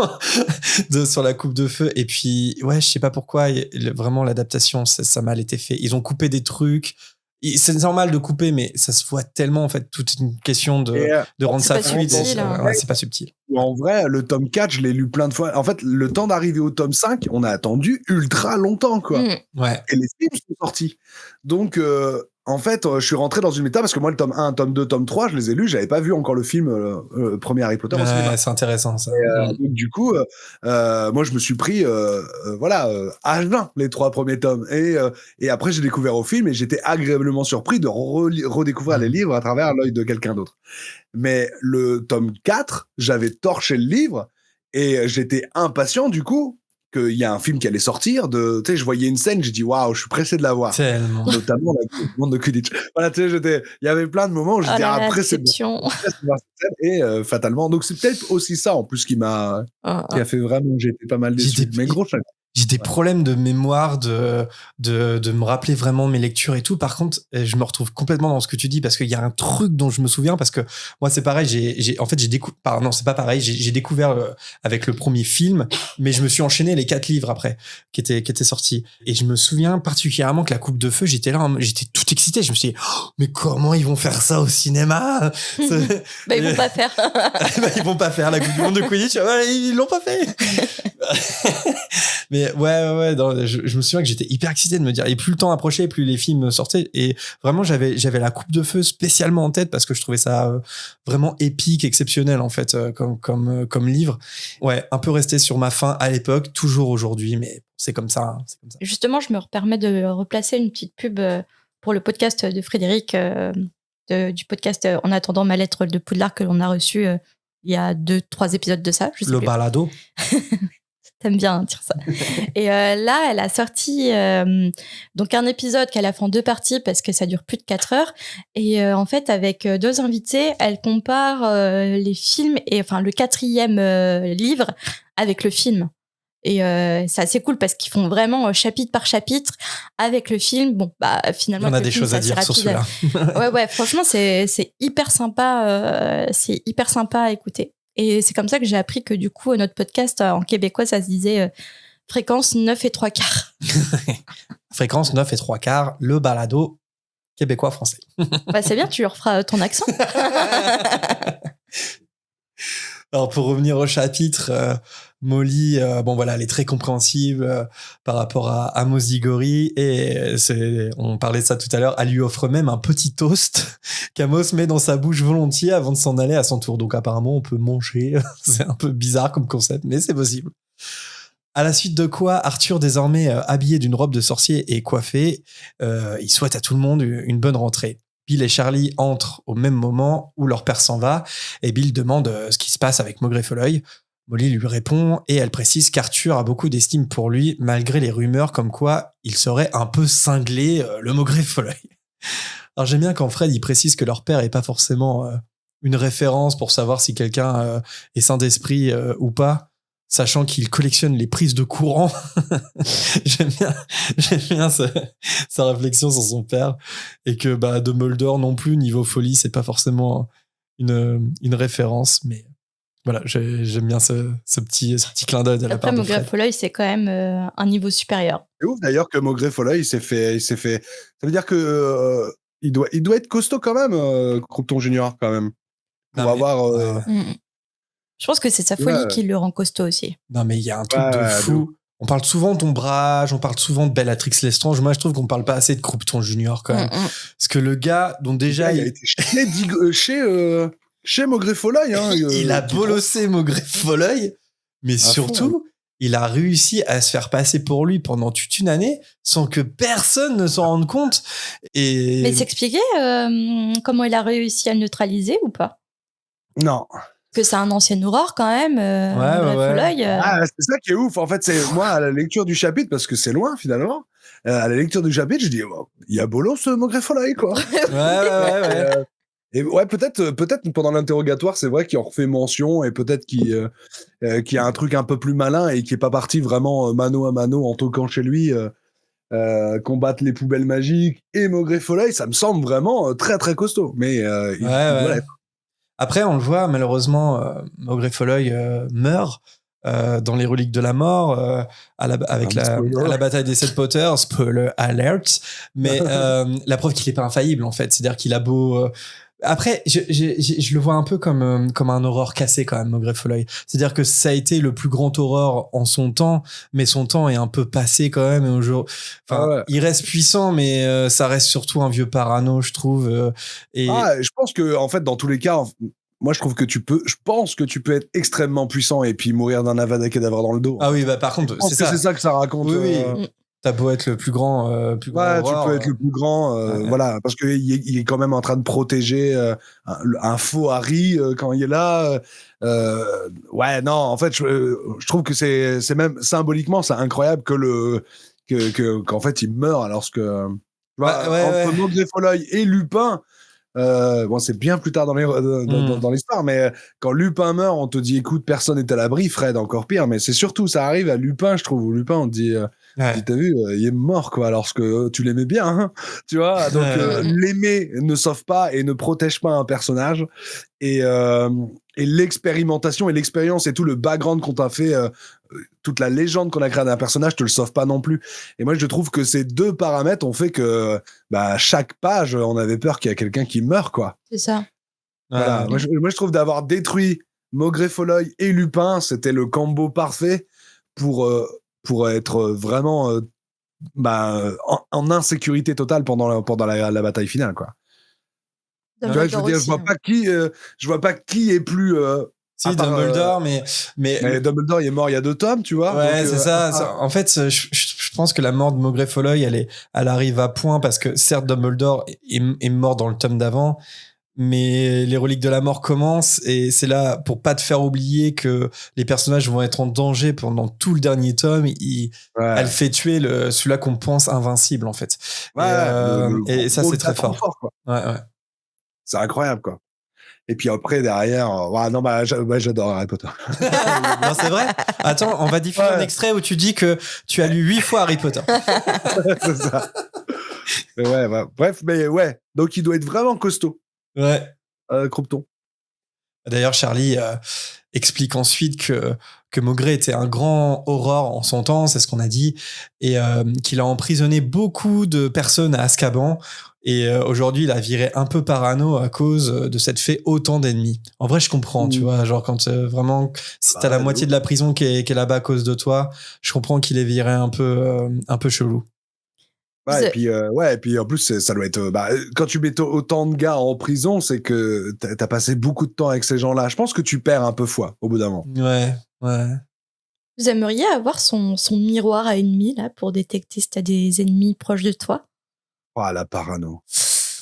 S1: sur la coupe de feu. Et puis, ouais, je sais pas pourquoi, vraiment, l'adaptation, ça a mal été fait. Ils ont coupé des trucs. C'est normal de couper, mais ça se voit tellement, en fait, toute une question de rendre ça fluide. C'est pas subtil.
S3: En vrai, le tome 4, je l'ai lu plein de fois. En fait, le temps d'arriver au tome 5, on a attendu ultra longtemps, quoi.
S1: Ouais.
S3: Et les films sont sortis. Donc, en fait, je suis rentré dans une méta parce que moi, le tome 1, tome 2, tome 3, je les ai lus. J'avais pas vu encore le film, premier Harry Potter au cinéma.
S1: C'est intéressant, ça.
S3: Donc, du coup, moi, je me suis pris, à jeun les 3 premiers tomes. Et après, j'ai découvert au film et j'étais agréablement surpris de redécouvrir les livres à travers l'œil de quelqu'un d'autre. Mais le tome 4, j'avais torché le livre et j'étais impatient, du coup, qu'il y a un film qui allait sortir. Tu sais, je voyais une scène, j'ai dit waouh, je suis pressé de la voir.
S1: Tellement.
S3: Notamment la Coupe du monde de Quidditch. Voilà, tu sais, il y avait plein de moments où je disais pressé de voir cette scène et fatalement. Donc c'est peut-être aussi ça en plus qui a fait vraiment que j'ai été pas mal déçu. Mais gros chagrin.
S1: J'ai des problèmes de mémoire, de me rappeler vraiment mes lectures et tout. Par contre, je me retrouve complètement dans ce que tu dis parce qu'il y a un truc dont je me souviens parce que moi, c'est pareil. J'ai découvert, non, c'est pas pareil. J'ai découvert avec le premier film, mais je me suis enchaîné les 4 livres après qui étaient sortis. Et je me souviens particulièrement que la Coupe de Feu, j'étais tout excité. Je me suis dit, mais comment ils vont faire ça au cinéma?
S2: Bah, ils vont pas faire.
S1: Ils vont pas faire la Coupe du monde de Quidditch. Ils l'ont pas fait. Mais ouais, je me souviens que j'étais hyper excité de me dire, et plus le temps approchait, plus les films sortaient, et vraiment j'avais la Coupe de Feu spécialement en tête parce que je trouvais ça vraiment épique, exceptionnel en fait, comme livre. Ouais, un peu resté sur ma faim à l'époque, toujours aujourd'hui, mais c'est comme ça.
S2: Justement, je me permets de replacer une petite pub pour le podcast de Frédéric, du podcast En attendant ma lettre de Poudlard que l'on a reçu il y a 2-3 épisodes de ça. Je sais
S1: le
S2: plus.
S1: balado.
S2: T'aimes bien dire ça. Et là, elle a sorti donc un épisode qu'elle a fait en 2 parties parce que ça dure plus de 4 heures. Et en fait, avec 2 invités, elle compare les films et enfin le 4e livre avec le film. Et c'est assez cool parce qu'ils font vraiment chapitre par chapitre avec le film. Bon, bah finalement,
S1: on a des choses à dire sur celui-là.
S2: ouais, franchement, c'est hyper sympa. C'est hyper sympa à écouter. Et c'est comme ça que j'ai appris que du coup, notre podcast en québécois, ça se disait fréquence 9 3/4.
S1: Fréquence 9 3/4, le balado québécois-français.
S2: Bah, c'est bien, tu leur feras ton accent.
S1: Alors, pour revenir au chapitre, Molly, elle est très compréhensive par rapport à Amos Diggory et on parlait de ça tout à l'heure, elle lui offre même un petit toast qu'Amos met dans sa bouche volontiers avant de s'en aller à son tour. Donc apparemment, on peut manger. C'est un peu bizarre comme concept, mais c'est possible. À la suite de quoi, Arthur, désormais habillé d'une robe de sorcier et coiffé, il souhaite à tout le monde une bonne rentrée. Bill et Charlie entrent au même moment où leur père s'en va et Bill demande ce qui se passe avec Maugrey Folloy. Molly lui répond et elle précise qu'Arthur a beaucoup d'estime pour lui malgré les rumeurs comme quoi il serait un peu cinglé, le Maugrey Folloy. Alors j'aime bien quand Fred il précise que leur père est pas forcément une référence pour savoir si quelqu'un est sain d'esprit ou pas, sachant qu'il collectionne les prises de courant. J'aime bien sa réflexion sur son père et que Dumbledore non plus niveau folie c'est pas forcément une référence, mais Voilà, j'aime bien ce petit clin d'œil de la
S2: Après,
S1: part de Fred.
S2: Maugrey Folloy, c'est quand même un niveau supérieur.
S3: C'est ouf d'ailleurs que Maugrey Folloy, il s'est fait. Ça veut dire que il doit être costaud quand même, Croupton Junior, quand même. Pour
S1: Non, mais-
S3: avoir.
S1: ouais.
S2: Je pense que c'est sa folie qui le rend costaud aussi.
S1: Non, mais il y a un truc de fou. On parle souvent d'Ombrage, on parle souvent de Bellatrix Lestrange. Moi, je trouve qu'on parle pas assez de Croupton Junior quand même. Parce que le gars, dont déjà.
S3: Il a été chez Maugrey Folloy. Hein,
S1: il a bolossé Maugrey Folloy, mais surtout, il a réussi à se faire passer pour lui pendant toute une année sans que personne ne s'en rende compte.
S2: Mais s'expliquer comment il a réussi à le neutraliser ou pas?
S3: Non.
S2: Que c'est un ancien Aurore quand même. Folloy,
S3: c'est ça qui est ouf. En fait, c'est moi à la lecture du chapitre, parce que c'est loin finalement. À la lecture du chapitre, je dis il y a bolos Maugrey Folloy quoi.
S1: Ouais.
S3: Et ouais, peut-être pendant l'interrogatoire, c'est vrai qu'il en refait mention et peut-être qu'il y a un truc un peu plus malin et qui est pas parti vraiment mano à mano en toquant chez lui combattre les poubelles magiques et Maugrey Folloy. Ça me semble vraiment très très costaud. Mais il doit l'être.
S1: Après, on le voit, malheureusement, Maugrey Folloy meurt dans les reliques de la mort à la bataille des 7 Potters. Spoiler alert. Mais la preuve qu'il est pas infaillible, en fait. C'est-à-dire qu'il a beau... Après, je le vois un peu comme un Aurore cassé quand même, Maugrey Folloy. C'est-à-dire que ça a été le plus grand Aurore en son temps, mais son temps est un peu passé quand même. Il reste puissant, mais ça reste surtout un vieux parano, je trouve.
S3: Je pense que en fait, dans tous les cas, moi je pense que tu peux être extrêmement puissant et puis mourir d'un Avada Kedavra dans le dos.
S1: Ah oui, bah par contre,
S3: c'est ça que ça raconte.
S1: Oui. T'as beau être le plus grand.
S3: Ouais, tu peux être le plus grand, voilà, parce qu'il est quand même en train de protéger un faux Harry quand il est là. Ouais, non, en fait, je trouve que c'est même symboliquement, c'est incroyable qu'en fait il meurt alors que entre Maugrey Folloy et Lupin. C'est bien plus tard dans l'histoire, mais quand Lupin meurt, on te dit écoute, personne n'est à l'abri. Fred, encore pire, mais c'est surtout ça arrive à Lupin, je trouve. Où Lupin, on te dit t'as vu, il est mort quoi, lorsque tu l'aimais bien, hein, tu vois. Donc l'aimer ne sauve pas et ne protège pas un personnage. Et l'expérimentation et l'expérience et tout le background qu'on t'a fait, toute la légende qu'on a créée d'un personnage te le sauve pas non plus. Et moi, je trouve que ces deux paramètres ont fait que chaque page, on avait peur qu'il y a quelqu'un qui meure, quoi.
S2: C'est ça.
S3: Voilà. Moi, je trouve d'avoir détruit Maugrey Folloy et Lupin, c'était le combo parfait pour être vraiment en insécurité totale pendant la bataille finale, quoi. Tu vois, je veux dire, je vois pas qui est plus.
S1: Si, Dumbledore, mais
S3: Dumbledore, il est mort il y a 2 tomes, tu vois.
S1: Ouais, donc, c'est ça. En fait, je pense que la mort de Maugrey Folloy, elle arrive à point parce que certes, Dumbledore est mort dans le tome d'avant, mais les reliques de la mort commencent et c'est là pour pas te faire oublier que les personnages vont être en danger pendant tout le dernier tome. Elle fait tuer celui-là qu'on pense invincible, en fait. Et ça, c'est très fort.
S3: Quoi.
S1: Ouais.
S3: C'est incroyable, quoi. Et puis après, derrière, j'adore Harry Potter.
S1: Non, c'est vrai. Attends, on va diffuser un extrait où tu dis que tu as lu 8 fois Harry Potter.
S3: C'est ça. Mais bref, mais ouais. Donc, il doit être vraiment costaud.
S1: Ouais.
S3: Croupton.
S1: D'ailleurs, Charlie explique ensuite que Maugrey était un grand Aurore en son temps, c'est ce qu'on a dit, et qu'il a emprisonné beaucoup de personnes à Azkaban. Et aujourd'hui, il a viré un peu parano à cause de s'être fait autant d'ennemis. En vrai, je comprends, tu vois, genre quand vraiment, si t'as la moitié de la prison qui est là-bas à cause de toi, je comprends qu'il est viré un peu chelou.
S3: Ouais, et puis en plus, ça doit être. Quand tu mets autant de gars en prison, c'est que t'as passé beaucoup de temps avec ces gens-là. Je pense que tu perds un peu foi au bout d'un moment.
S1: Ouais.
S2: Vous aimeriez avoir son miroir à ennemis là pour détecter si t'as des ennemis proches de toi?
S3: Oh, la parano.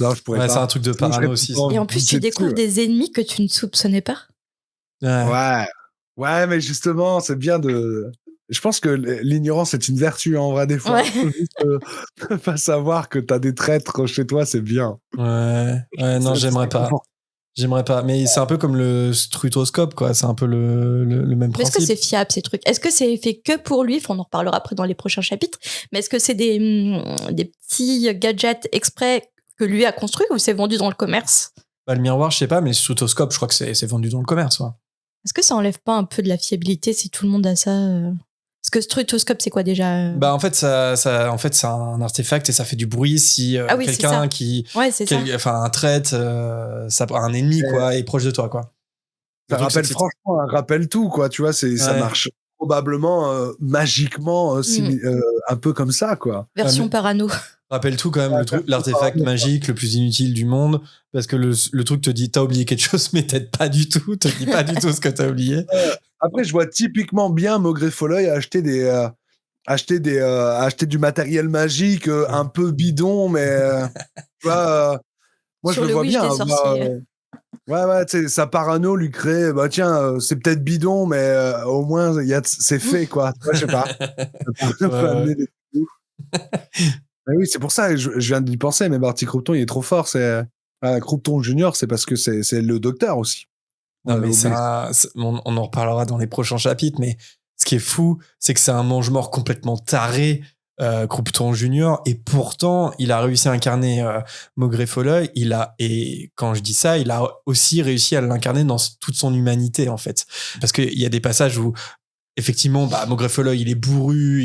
S3: Non, je pourrais pas.
S1: C'est un truc de parano aussi.
S2: Et en plus, tu découvres des ennemis que tu ne soupçonnais pas.
S3: Ouais, mais justement, c'est bien de. Je pense que l'ignorance est une vertu en vrai des fois.
S2: Ouais.
S3: Juste pas savoir que t'as des traîtres chez toi, c'est bien.
S1: Ouais, non, j'aimerais pas. J'aimerais pas, mais c'est un peu comme le strutoscope, quoi. C'est un peu le même principe.
S2: Est-ce que c'est fiable, ces trucs? Est-ce que c'est fait que pour lui? On en reparlera après dans les prochains chapitres. Mais est-ce que c'est des petits gadgets exprès que lui a construits ou c'est vendu dans le commerce?
S1: Le miroir, je sais pas, mais le strutoscope, je crois que c'est vendu dans le commerce, ouais.
S2: Est-ce que ça enlève pas un peu de la fiabilité si tout le monde a ça Parce que ce truthoscope, c'est quoi déjà
S1: Bah en fait en fait c'est un artefact et ça fait du bruit si
S2: Ah oui, c'est
S1: quelqu'un
S2: ça.
S1: qui
S2: Ouais, c'est ça.
S1: enfin un traite ça un ennemi quoi est proche de toi quoi.
S3: Ça
S1: Le truc,
S3: rappelle
S1: c'est que
S3: franchement, un rappel tout, quoi. Tu vois, ça
S1: Ouais.
S3: marche probablement magiquement un peu comme ça, quoi.
S2: Version
S1: mais-
S2: parano.
S1: rappelle tout quand même l'artefact magique le plus inutile du monde parce que le truc te dit t'as oublié quelque chose mais t'aides pas du tout, te dit pas du tout ce que t'as oublié.
S3: Après, je vois typiquement bien Maugrey Folleuil acheter du matériel magique un peu bidon, mais tu vois, moi
S2: Sur
S3: je le
S2: le
S3: vois
S2: Wish
S3: bien.
S2: des sorciers.
S3: Ouais, tu sais, sa parano lui crée, bah tiens, c'est peut-être bidon, mais au moins c'est fait, quoi. Tu vois, je sais pas. Ça peut
S1: Ouais.
S3: amener des trucs. Mais oui, c'est pour ça, je viens d'y penser, mais Barty Croupton, il est trop fort. Croupton Junior, c'est parce que c'est le docteur aussi.
S1: Non, mais
S3: Oublie.
S1: on en reparlera dans les prochains chapitres, mais ce qui est fou, c'est que c'est un mange-mort complètement taré, Croupton Junior, et pourtant, il a réussi à incarner Maugrey Folleuil. Et quand je dis ça, il a aussi réussi à l'incarner dans toute son humanité, en fait. Parce qu'il y a des passages où, effectivement, Maugrey Folleuil, il est bourru,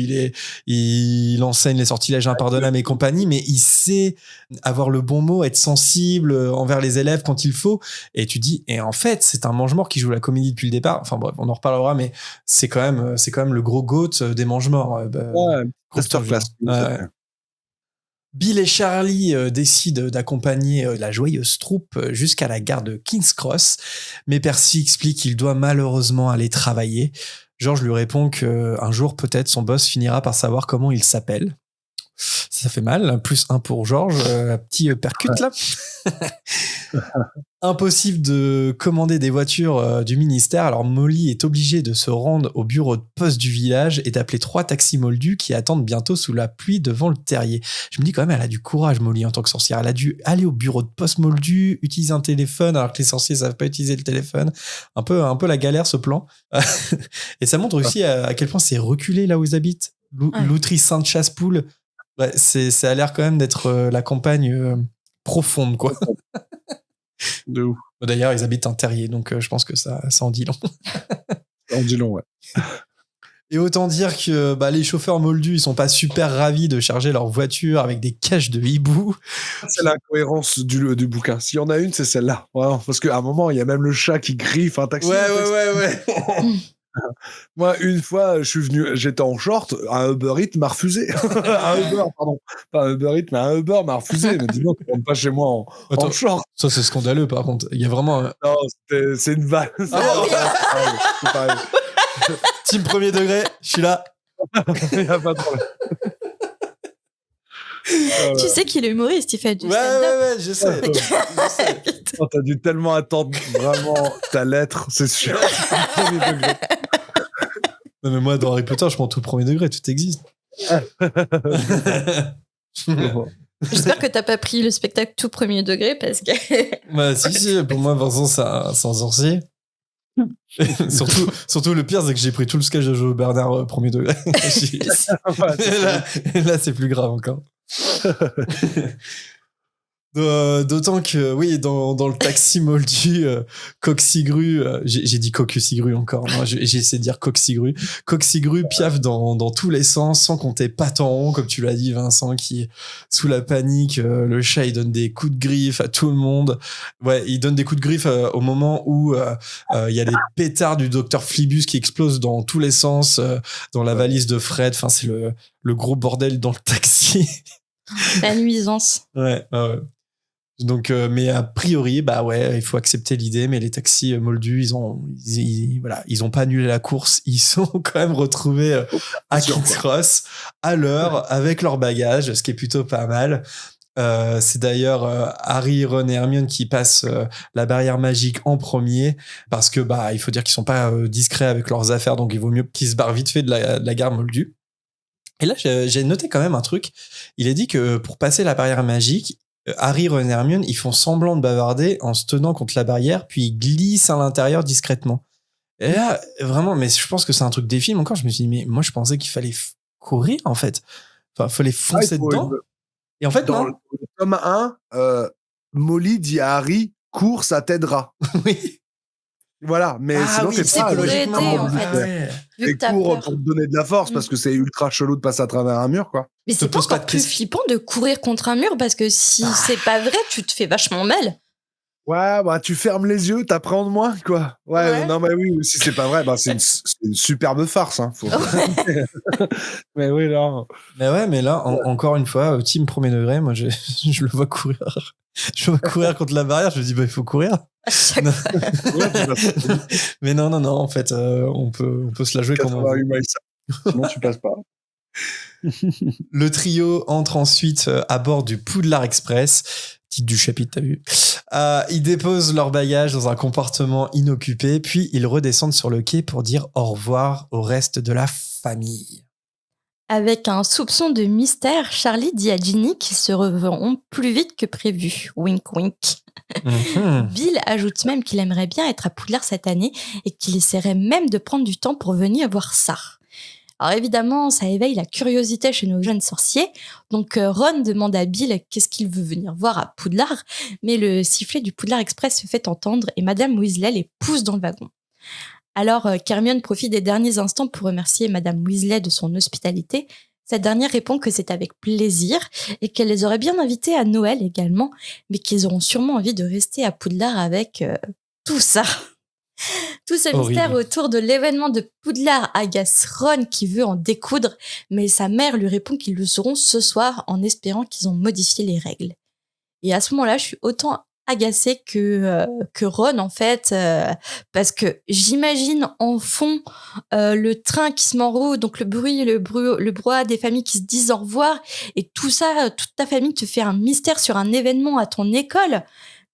S1: il enseigne les sortilèges impardonnables et compagnie, mais il sait avoir le bon mot, être sensible envers les élèves quand il faut. Et tu dis, et en fait, c'est un mange-mort qui joue la comédie depuis le départ. Enfin bref, on en reparlera, mais c'est quand même le gros goat des mange-morts.
S3: Ouais,
S1: Croupton
S3: masterclass.
S1: Junior. Ouais. Bill et Charlie décident d'accompagner la joyeuse troupe jusqu'à la gare de King's Cross, mais Percy explique qu'il doit malheureusement aller travailler. George lui répond qu'un jour, peut-être, son boss finira par savoir comment il s'appelle. Ça fait mal, +1 pour George, petit percute là. Impossible de commander des voitures du ministère, alors Molly est obligée de se rendre au bureau de poste du village et d'appeler 3 taxis moldus qui attendent bientôt sous la pluie devant le terrier. Je me dis quand même, elle a du courage, Molly, en tant que sorcière. Elle a dû aller au bureau de poste moldu, utiliser un téléphone alors que les sorciers savent pas utiliser le téléphone. Un peu la galère, ce plan. Et ça montre aussi à quel point c'est reculé là où ils habitent. L'Outry Sainte-Chasse-Poule. Ouais, ça a l'air quand même d'être la campagne profonde, quoi.
S3: De ouf.
S1: D'ailleurs, ils habitent un terrier, donc je pense que ça en dit long.
S3: On dit long, ouais.
S1: Et autant dire que les chauffeurs moldus, ils sont pas super ravis de charger leur voiture avec des caches de hibou.
S3: C'est l'incohérence du bouquin. S'il y en a une, c'est celle-là. Vraiment. Parce qu'à un moment, il y a même le chat qui griffe un taxi.
S1: Ouais.
S3: Moi, une fois, j'étais en short, un Uber Eats m'a refusé. Un Uber, pardon. Pas un Uber Eats, mais un Uber m'a refusé. Il m'a dit non, tu rentres pas chez moi en short.
S1: Ça, c'est scandaleux, par contre. Il y a vraiment...
S3: Non, c'est une vanne. C'est pareil.
S1: Team premier degré, je suis là.
S3: Il n'y a pas de problème.
S2: Tu sais qu'il est humoriste, il fait du stand-up.
S1: Ouais, je sais.
S3: Oh, t'as dû tellement attendre vraiment ta lettre, c'est sûr.
S1: Non, mais moi, dans Harry Potter, je prends tout premier degré, tout existe.
S2: J'espère que t'as pas pris le spectacle tout premier degré parce que.
S1: Si, pour moi, Vincent, c'est un sorcier. surtout, le pire, c'est que j'ai pris tout le sketch de Joe Bernard premier degré. Là, c'est plus grave encore. D'autant que, oui, dans le taxi moldu, Coxigru, j'ai dit Coxigru encore, non, j'ai essayé de dire Coxigru. Coxigru piaffe dans tous les sens, sans compter Patenron, comme tu l'as dit, Vincent, qui est sous la panique. Le chat, il donne des coups de griffe à tout le monde. Ouais, il donne des coups de griffe au moment où il y a les pétards du docteur Phlebus qui explosent dans tous les sens, dans la valise de Fred. Enfin, c'est le gros bordel dans le taxi.
S2: La nuisance.
S1: Ouais. Donc, mais a priori, il faut accepter l'idée, mais les taxis moldus, ils ont pas annulé la course, ils sont quand même retrouvés à King's Cross à l'heure avec leurs bagages, ce qui est plutôt pas mal. C'est d'ailleurs Harry, Ron et Hermione qui passent la barrière magique en premier parce que il faut dire qu'ils sont pas discrets avec leurs affaires, donc il vaut mieux qu'ils se barrent vite fait de la gare moldue. Et là, j'ai noté quand même un truc. Il est dit que pour passer la barrière magique, Harry, Ron et Hermione, ils font semblant de bavarder en se tenant contre la barrière, puis ils glissent à l'intérieur discrètement. Et là, vraiment, mais je pense que c'est un truc des films encore. Je me suis dit, mais moi, je pensais qu'il fallait courir, en fait. Enfin, il fallait foncer dedans. Et en fait,
S3: dans le tome 1, Molly dit à Harry, cours, ça t'aidera.
S1: Oui.
S3: Voilà, mais sinon, t'es
S2: c'est
S3: pas
S2: pour aider,
S3: logiquement
S2: en fait.
S1: ouais.
S2: Vu
S3: des
S2: que t'as
S3: cours
S2: peur.
S3: pour te donner de la force parce que c'est ultra chelou de passer à travers un mur, quoi.
S2: Mais
S1: Te
S2: c'est pas
S1: pose pas
S2: encore
S1: de
S2: plus
S1: questions.
S2: flippant de courir contre un mur parce que si c'est pas vrai, tu te fais vachement mal.
S3: Ouais, bah tu fermes les yeux, t'appréhendes moins, quoi. Ouais, non, mais oui, si c'est pas vrai, bah c'est une superbe farce, hein. Faut... mais oui, non.
S1: Mais ouais, mais là, encore une fois, team premier degré, moi, je le vois courir. Je le vois courir contre la barrière, je me dis, bah, il faut courir.
S2: À chaque
S1: Non.
S2: fois.
S3: Ouais, tu vas
S1: Mais non, en fait, on peut se la jouer comme on
S3: 88
S1: veut.
S3: miles, sinon tu passes pas.
S1: Le trio entre ensuite à bord du Poudlard Express, titre du chapitre, t'as vu. Ils déposent leurs bagages dans un compartiment inoccupé, puis ils redescendent sur le quai pour dire au revoir au reste de la famille.
S2: Avec un soupçon de mystère, Charlie dit à Ginny qu'ils se reverront plus vite que prévu. Wink wink.
S1: Mhm.
S2: Bill ajoute même qu'il aimerait bien être à Poudlard cette année et qu'il essaierait même de prendre du temps pour venir voir ça. Alors évidemment, ça éveille la curiosité chez nos jeunes sorciers. Donc Ron demande à Bill qu'est-ce qu'il veut venir voir à Poudlard, mais le sifflet du Poudlard Express se fait entendre et Madame Weasley les pousse dans le wagon. Alors qu'Hermione profite des derniers instants pour remercier Madame Weasley de son hospitalité, cette dernière répond que c'est avec plaisir et qu'elle les aurait bien invités à Noël également, mais qu'ils auront sûrement envie de rester à Poudlard avec tout ça. Tout ce
S1: Horrible.
S2: mystère autour de l'événement de Poudlard agace Ron qui veut en découdre, mais sa mère lui répond qu'ils le sauront ce soir en espérant qu'ils ont modifié les règles. Et à ce moment-là, je suis autant agacée que Ron en fait, parce que j'imagine en fond le train qui se met en route, donc le brouhaha des familles qui se disent au revoir, et tout ça, toute ta famille te fait un mystère sur un événement à ton école.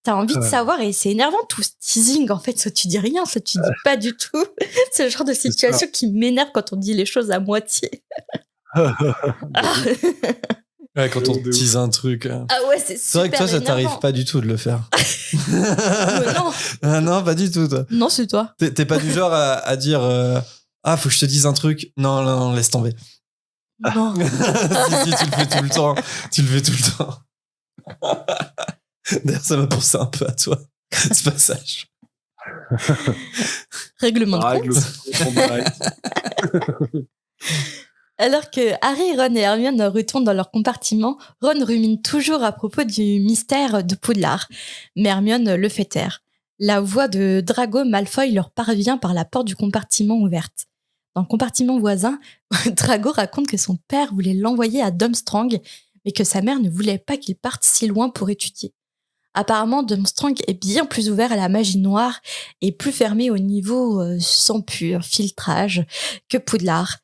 S2: T'as envie de savoir et c'est énervant tout ce teasing en fait, soit tu dis rien, soit tu dis pas du tout. C'est le genre de situation qui m'énerve quand on dit les choses à moitié.
S1: Ouais, quand on tease un truc.
S2: Ah ouais, c'est super.
S1: C'est vrai que toi, ça t'arrive
S2: énervant.
S1: pas du tout de le faire.
S2: Non.
S1: Ah non, pas du tout, toi.
S2: Non, c'est toi.
S1: T'es pas du genre à dire ah, faut que je te dise un truc. Non, laisse tomber.
S2: Non.
S1: si, tu le fais tout le temps. Tu le fais tout le temps. D'ailleurs, ça m'a pensé un peu à toi, ce passage.
S2: Règlement de
S3: Règle.
S2: compte. Alors que Harry, Ron et Hermione retournent dans leur compartiment, Ron rumine toujours à propos du mystère de Poudlard. Mais Hermione le fait taire. La voix de Drago Malfoy leur parvient par la porte du compartiment ouverte. Dans le compartiment voisin, Drago raconte que son père voulait l'envoyer à Durmstrang, mais que sa mère ne voulait pas qu'il parte si loin pour étudier. Apparemment, Durmstrang est bien plus ouvert à la magie noire et plus fermé au niveau sang pur, filtrage, que Poudlard.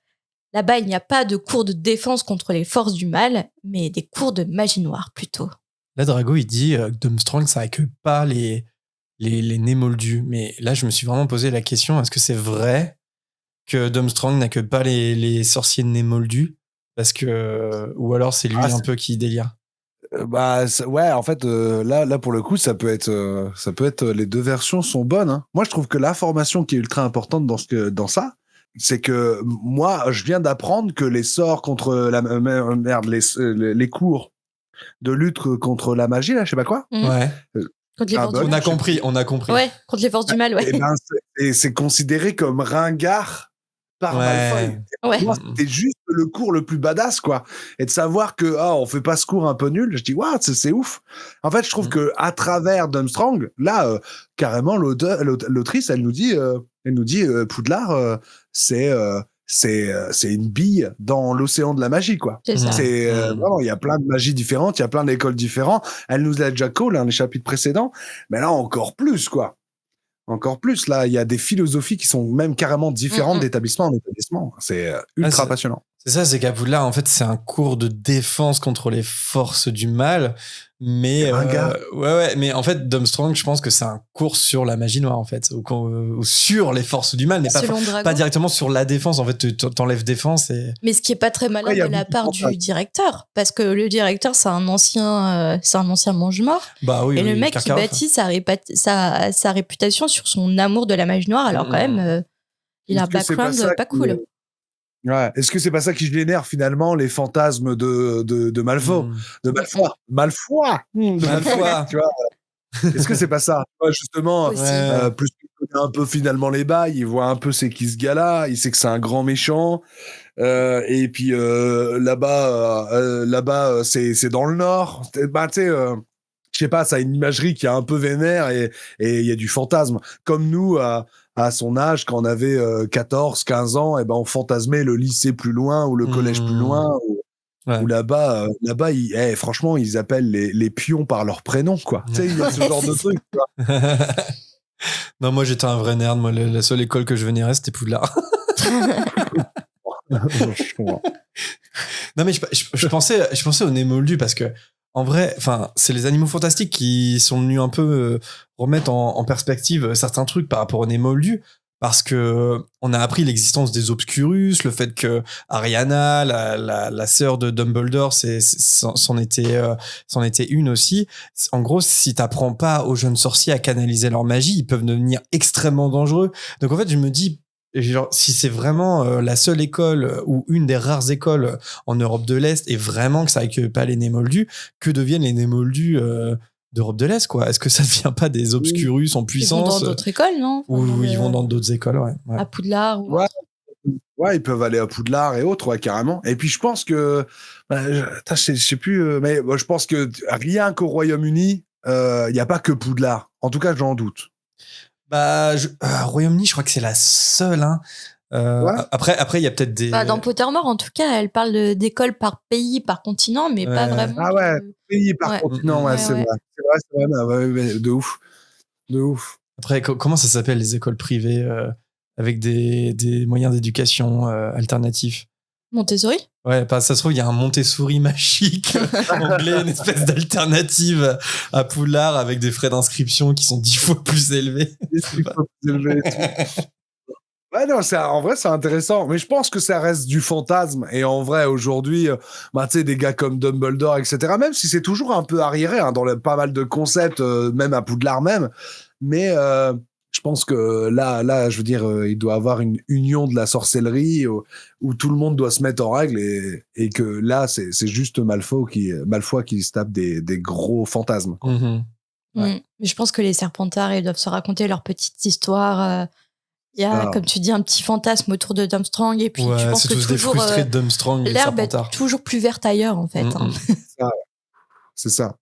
S2: Là-bas, il n'y a pas de cours de défense contre les forces du mal, mais des cours de magie noire plutôt.
S1: Là, Drago, il dit que Durmstrang, ça accueille pas les nés moldus. Mais là, je me suis vraiment posé la question, est-ce que c'est vrai que Durmstrang n'accueille pas les sorciers nés moldus? Parce que... Ou alors c'est lui un peu qui délire.
S3: Bah ouais, en fait, là pour le coup, ça peut être les deux versions sont bonnes. Hein. Moi, je trouve que l'information qui est ultra importante dans ça, c'est que moi, je viens d'apprendre que les sorts contre la les cours de lutte contre la magie, là, je sais pas quoi.
S1: Ouais.
S2: Contre les forces du
S1: On
S2: mal.
S1: a compris.
S2: Ouais, contre les forces du mal, ouais.
S3: Et ben, c'est considéré comme ringard par Malfoy.
S2: Ouais.
S3: Moi, c'était juste le cours le plus badass, quoi. Et de savoir que on fait pas ce cours un peu nul, je dis waouh, c'est ouf. En fait, je trouve que à travers Durmstrang, là, carrément l'autrice, elle nous dit Poudlard, c'est une bille dans l'océan de la magie, quoi.
S2: C'est ça.
S3: C'est vraiment, il y a plein de magies différentes, il y a plein d'écoles différentes. Elle nous l'a déjà call, les chapitres précédents, mais là encore plus, quoi. Encore plus, là, il y a des philosophies qui sont même carrément différentes d'établissement en établissement. C'est ultra passionnant.
S1: C'est ça, c'est qu'à Poudlard, en fait, c'est un cours de défense contre les forces du mal. Mais ouais, mais en fait, Durmstrang, je pense que c'est un cours sur la magie noire, en fait, ou sur les forces du mal, mais pas directement sur la défense. En fait, t'enlèves défense et.
S2: Mais ce qui est pas très malin de la part du directeur, parce que le directeur, c'est un ancien mange-mort.
S1: Bah oui.
S2: Et le mec, il bâtit sa réputation sur son amour de la magie noire. Alors quand même, il a un background pas cool.
S3: Ouais. Est-ce que c'est pas ça qui génère finalement les fantasmes de Malfoy, de Malfoy, tu vois? Est-ce que c'est pas ça, justement, plus connaît un peu finalement les bails, il voit un peu c'est qui ce gars-là, il sait que c'est un grand méchant. Et puis là-bas, c'est dans le nord. Bah, tu sais, je sais pas, ça a une imagerie qui est un peu vénère et il y a du fantasme. Comme nous, à son âge, quand on avait 14, 15 ans, et ben on fantasmait le lycée plus loin ou le collège plus loin. Ou là-bas, franchement, ils appellent les pions par leur prénom, quoi. Tu sais, il y a ce genre de truc.
S1: Non, moi j'étais un vrai nerd. Moi, la seule école que je vénérais, c'était Poudlard. Non, mais je pensais au Némoldu parce que, en vrai, c'est les animaux fantastiques qui sont venus un peu remettre en perspective certains trucs par rapport au Némoldu. Parce que on a appris l'existence des Obscurus, le fait que Ariana, la sœur de Dumbledore, c'en était une aussi. En gros, si t'apprends pas aux jeunes sorciers à canaliser leur magie, ils peuvent devenir extrêmement dangereux. Donc en fait, je me dis, genre, si c'est vraiment la seule école ou une des rares écoles en Europe de l'Est et vraiment que ça accueille pas les Némoldus, que deviennent les Némoldus d'Europe de l'Est, quoi? Est-ce que ça devient pas des Obscurus en puissance?
S2: Ils vont dans d'autres écoles, non?
S1: Ou ils vont dans d'autres écoles, ouais.
S2: À Poudlard ou...
S3: Ouais, ils peuvent aller à Poudlard et autres, ouais, carrément. Et puis je pense que, je sais plus, mais je pense que rien qu'au Royaume-Uni, il n'y a pas que Poudlard. En tout cas, j'en doute.
S1: Bah, Royaume-Uni, je crois que c'est la seule, hein.
S3: Ouais.
S1: Après, il y a peut-être des.
S2: Dans Pottermore, en tout cas, elle parle d'école par pays, par continent, mais pas vraiment.
S3: Ah ouais, pays par continent, c'est vrai. C'est vrai, de ouf. De ouf.
S1: Après, comment ça s'appelle les écoles privées avec des moyens d'éducation alternatifs?
S2: Montessori?
S1: Ouais, ça se trouve, il y a un Montessori magique anglais, une espèce d'alternative à Poudlard avec des frais d'inscription qui sont 10 fois plus élevés.
S3: 10 fois plus élevés. Ouais, non, en vrai, c'est intéressant. Mais je pense que ça reste du fantasme. Et en vrai, aujourd'hui, tu sais, des gars comme Dumbledore, etc., même si c'est toujours un peu arriéré dans pas mal de concepts, même à Poudlard même. Mais je pense que là, je veux dire, il doit y avoir une union de la sorcellerie où tout le monde doit se mettre en règle et que là, c'est juste Malfoy qui se tape des gros fantasmes.
S1: Mm-hmm.
S2: Ouais. Mais je pense que les Serpentards, ils doivent se raconter leur petite histoire. Il y a, comme tu dis, un petit fantasme autour de Durmstrang et puis tu penses que
S1: tous
S2: toujours
S1: des frustrés de Durmstrang et
S2: l'herbe est toujours plus verte ailleurs en fait.
S3: C'est ça.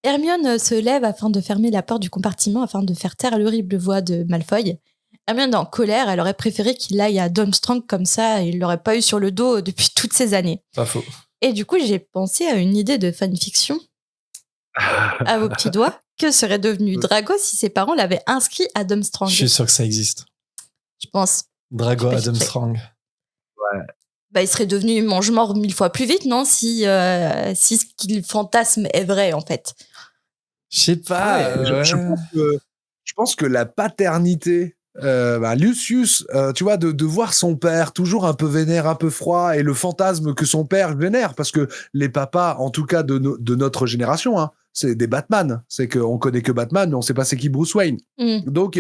S2: Hermione se lève afin de fermer la porte du compartiment afin de faire taire l'horrible voix de Malfoy. Hermione est en colère, elle aurait préféré qu'il aille à Durmstrang comme ça et il l'aurait pas eu sur le dos depuis toutes ces années.
S1: Pas faux.
S2: Et du coup, j'ai pensé à une idée de fanfiction à vos petits doigts. Que serait devenu Drago si ses parents l'avaient inscrit à Durmstrang?
S1: Je suis sûr que ça existe.
S2: Je pense.
S1: Drago à Durmstrang.
S3: Ouais.
S2: Bah, il serait devenu mange-mort 1000 fois plus vite, non? Si ce qu'il fantasme est vrai, en fait.
S1: Je sais pas.
S3: Je pense que la paternité, Lucius, tu vois, de voir son père toujours un peu vénère, un peu froid, et le fantasme que son père vénère, parce que les papas, en tout cas de notre génération, hein, c'est des Batman. C'est qu'on connaît que Batman, mais on sait pas c'est qui Bruce Wayne. Donc,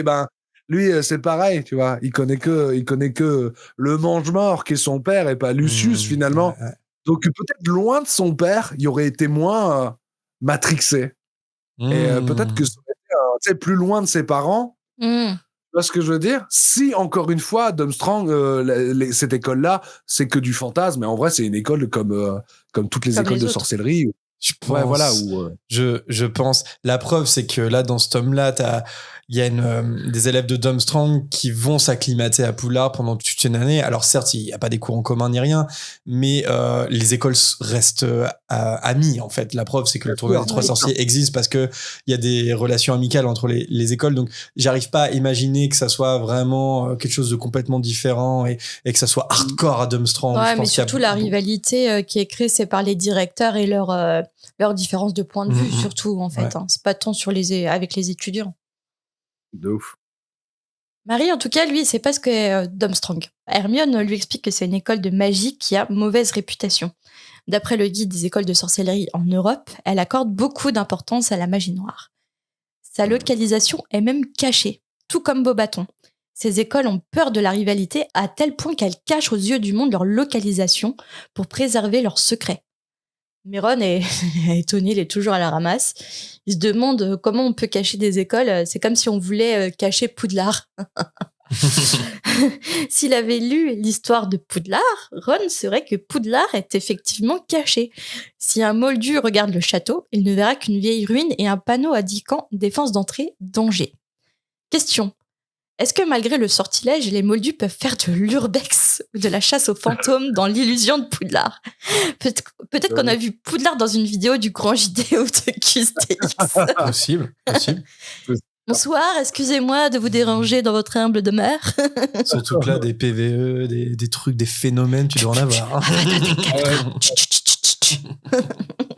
S3: lui, c'est pareil, tu vois. Il connaît que le mange-mort qui est son père et pas Lucius, finalement. Ouais. Donc, peut-être loin de son père, il aurait été moins matrixé. Et peut-être que ça aurait été plus loin de ses parents. Tu vois ce que je veux dire? Si, encore une fois, Durmstrang, cette école-là, c'est que du fantasme, mais en vrai, c'est une école comme toutes les écoles de sorcellerie.
S1: Je pense, je pense. La preuve, c'est que là, dans ce tome-là, il y a des élèves de Durmstrang qui vont s'acclimater à Poudlard pendant toute une année. Alors certes, il n'y a pas des cours en commun ni rien, mais les écoles restent amies, en fait. La preuve, c'est que le tournoi des 3 sorciers existe parce qu'il y a des relations amicales entre les écoles. Donc, j'arrive pas à imaginer que ça soit vraiment quelque chose de complètement différent et que ça soit hardcore à Durmstrang.
S2: Ouais, mais surtout la rivalité qui est créée, c'est par les directeurs et leur différence de point de vue, surtout, en fait. Ouais. Hein. C'est pas tant avec les étudiants.
S3: De ouf.
S2: Marie, en tout cas, lui, il sait pas ce qu'est Durmstrang. Hermione lui explique que c'est une école de magie qui a mauvaise réputation. D'après le guide des écoles de sorcellerie en Europe, elle accorde beaucoup d'importance à la magie noire. Sa localisation est même cachée, tout comme Beauxbatons. Ces écoles ont peur de la rivalité à tel point qu'elles cachent aux yeux du monde leur localisation pour préserver leurs secrets. Mais Ron est étonné, il est toujours à la ramasse. Il se demande comment on peut cacher des écoles. C'est comme si on voulait cacher Poudlard. S'il avait lu l'histoire de Poudlard, Ron saurait que Poudlard est effectivement caché. Si un moldu regarde le château, il ne verra qu'une vieille ruine et un panneau indiquant défense d'entrée, danger. Question. Est-ce que malgré le sortilège, les moldus peuvent faire de l'urbex ou de la chasse aux fantômes dans l'illusion de Poudlard? Peut-être qu'on a vu Poudlard dans une vidéo du grand JDO de QSTX.
S1: Possible.
S2: Bonsoir, excusez-moi de vous déranger dans votre humble demeure.
S1: Surtout que là, des PVE, des trucs, des phénomènes, tu dois en avoir.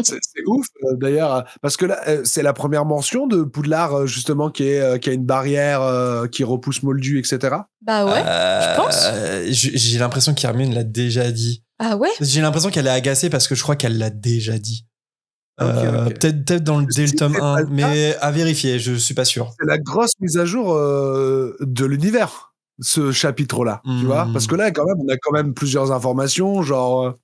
S3: C'est ouf d'ailleurs, parce que là, c'est la première mention de Poudlard justement qui a une barrière qui repousse Moldu, etc.
S2: Bah ouais, je pense.
S1: J'ai l'impression qu'Hermione l'a déjà dit.
S2: Ah ouais?
S1: J'ai l'impression qu'elle est agacée parce que je crois qu'elle l'a déjà dit.
S3: Ok.
S1: Peut-être dès le tome 1, mais à vérifier, je suis pas sûr.
S3: C'est la grosse mise à jour de l'univers, ce chapitre-là, tu vois, parce que là, quand même, on a quand même plusieurs informations, genre,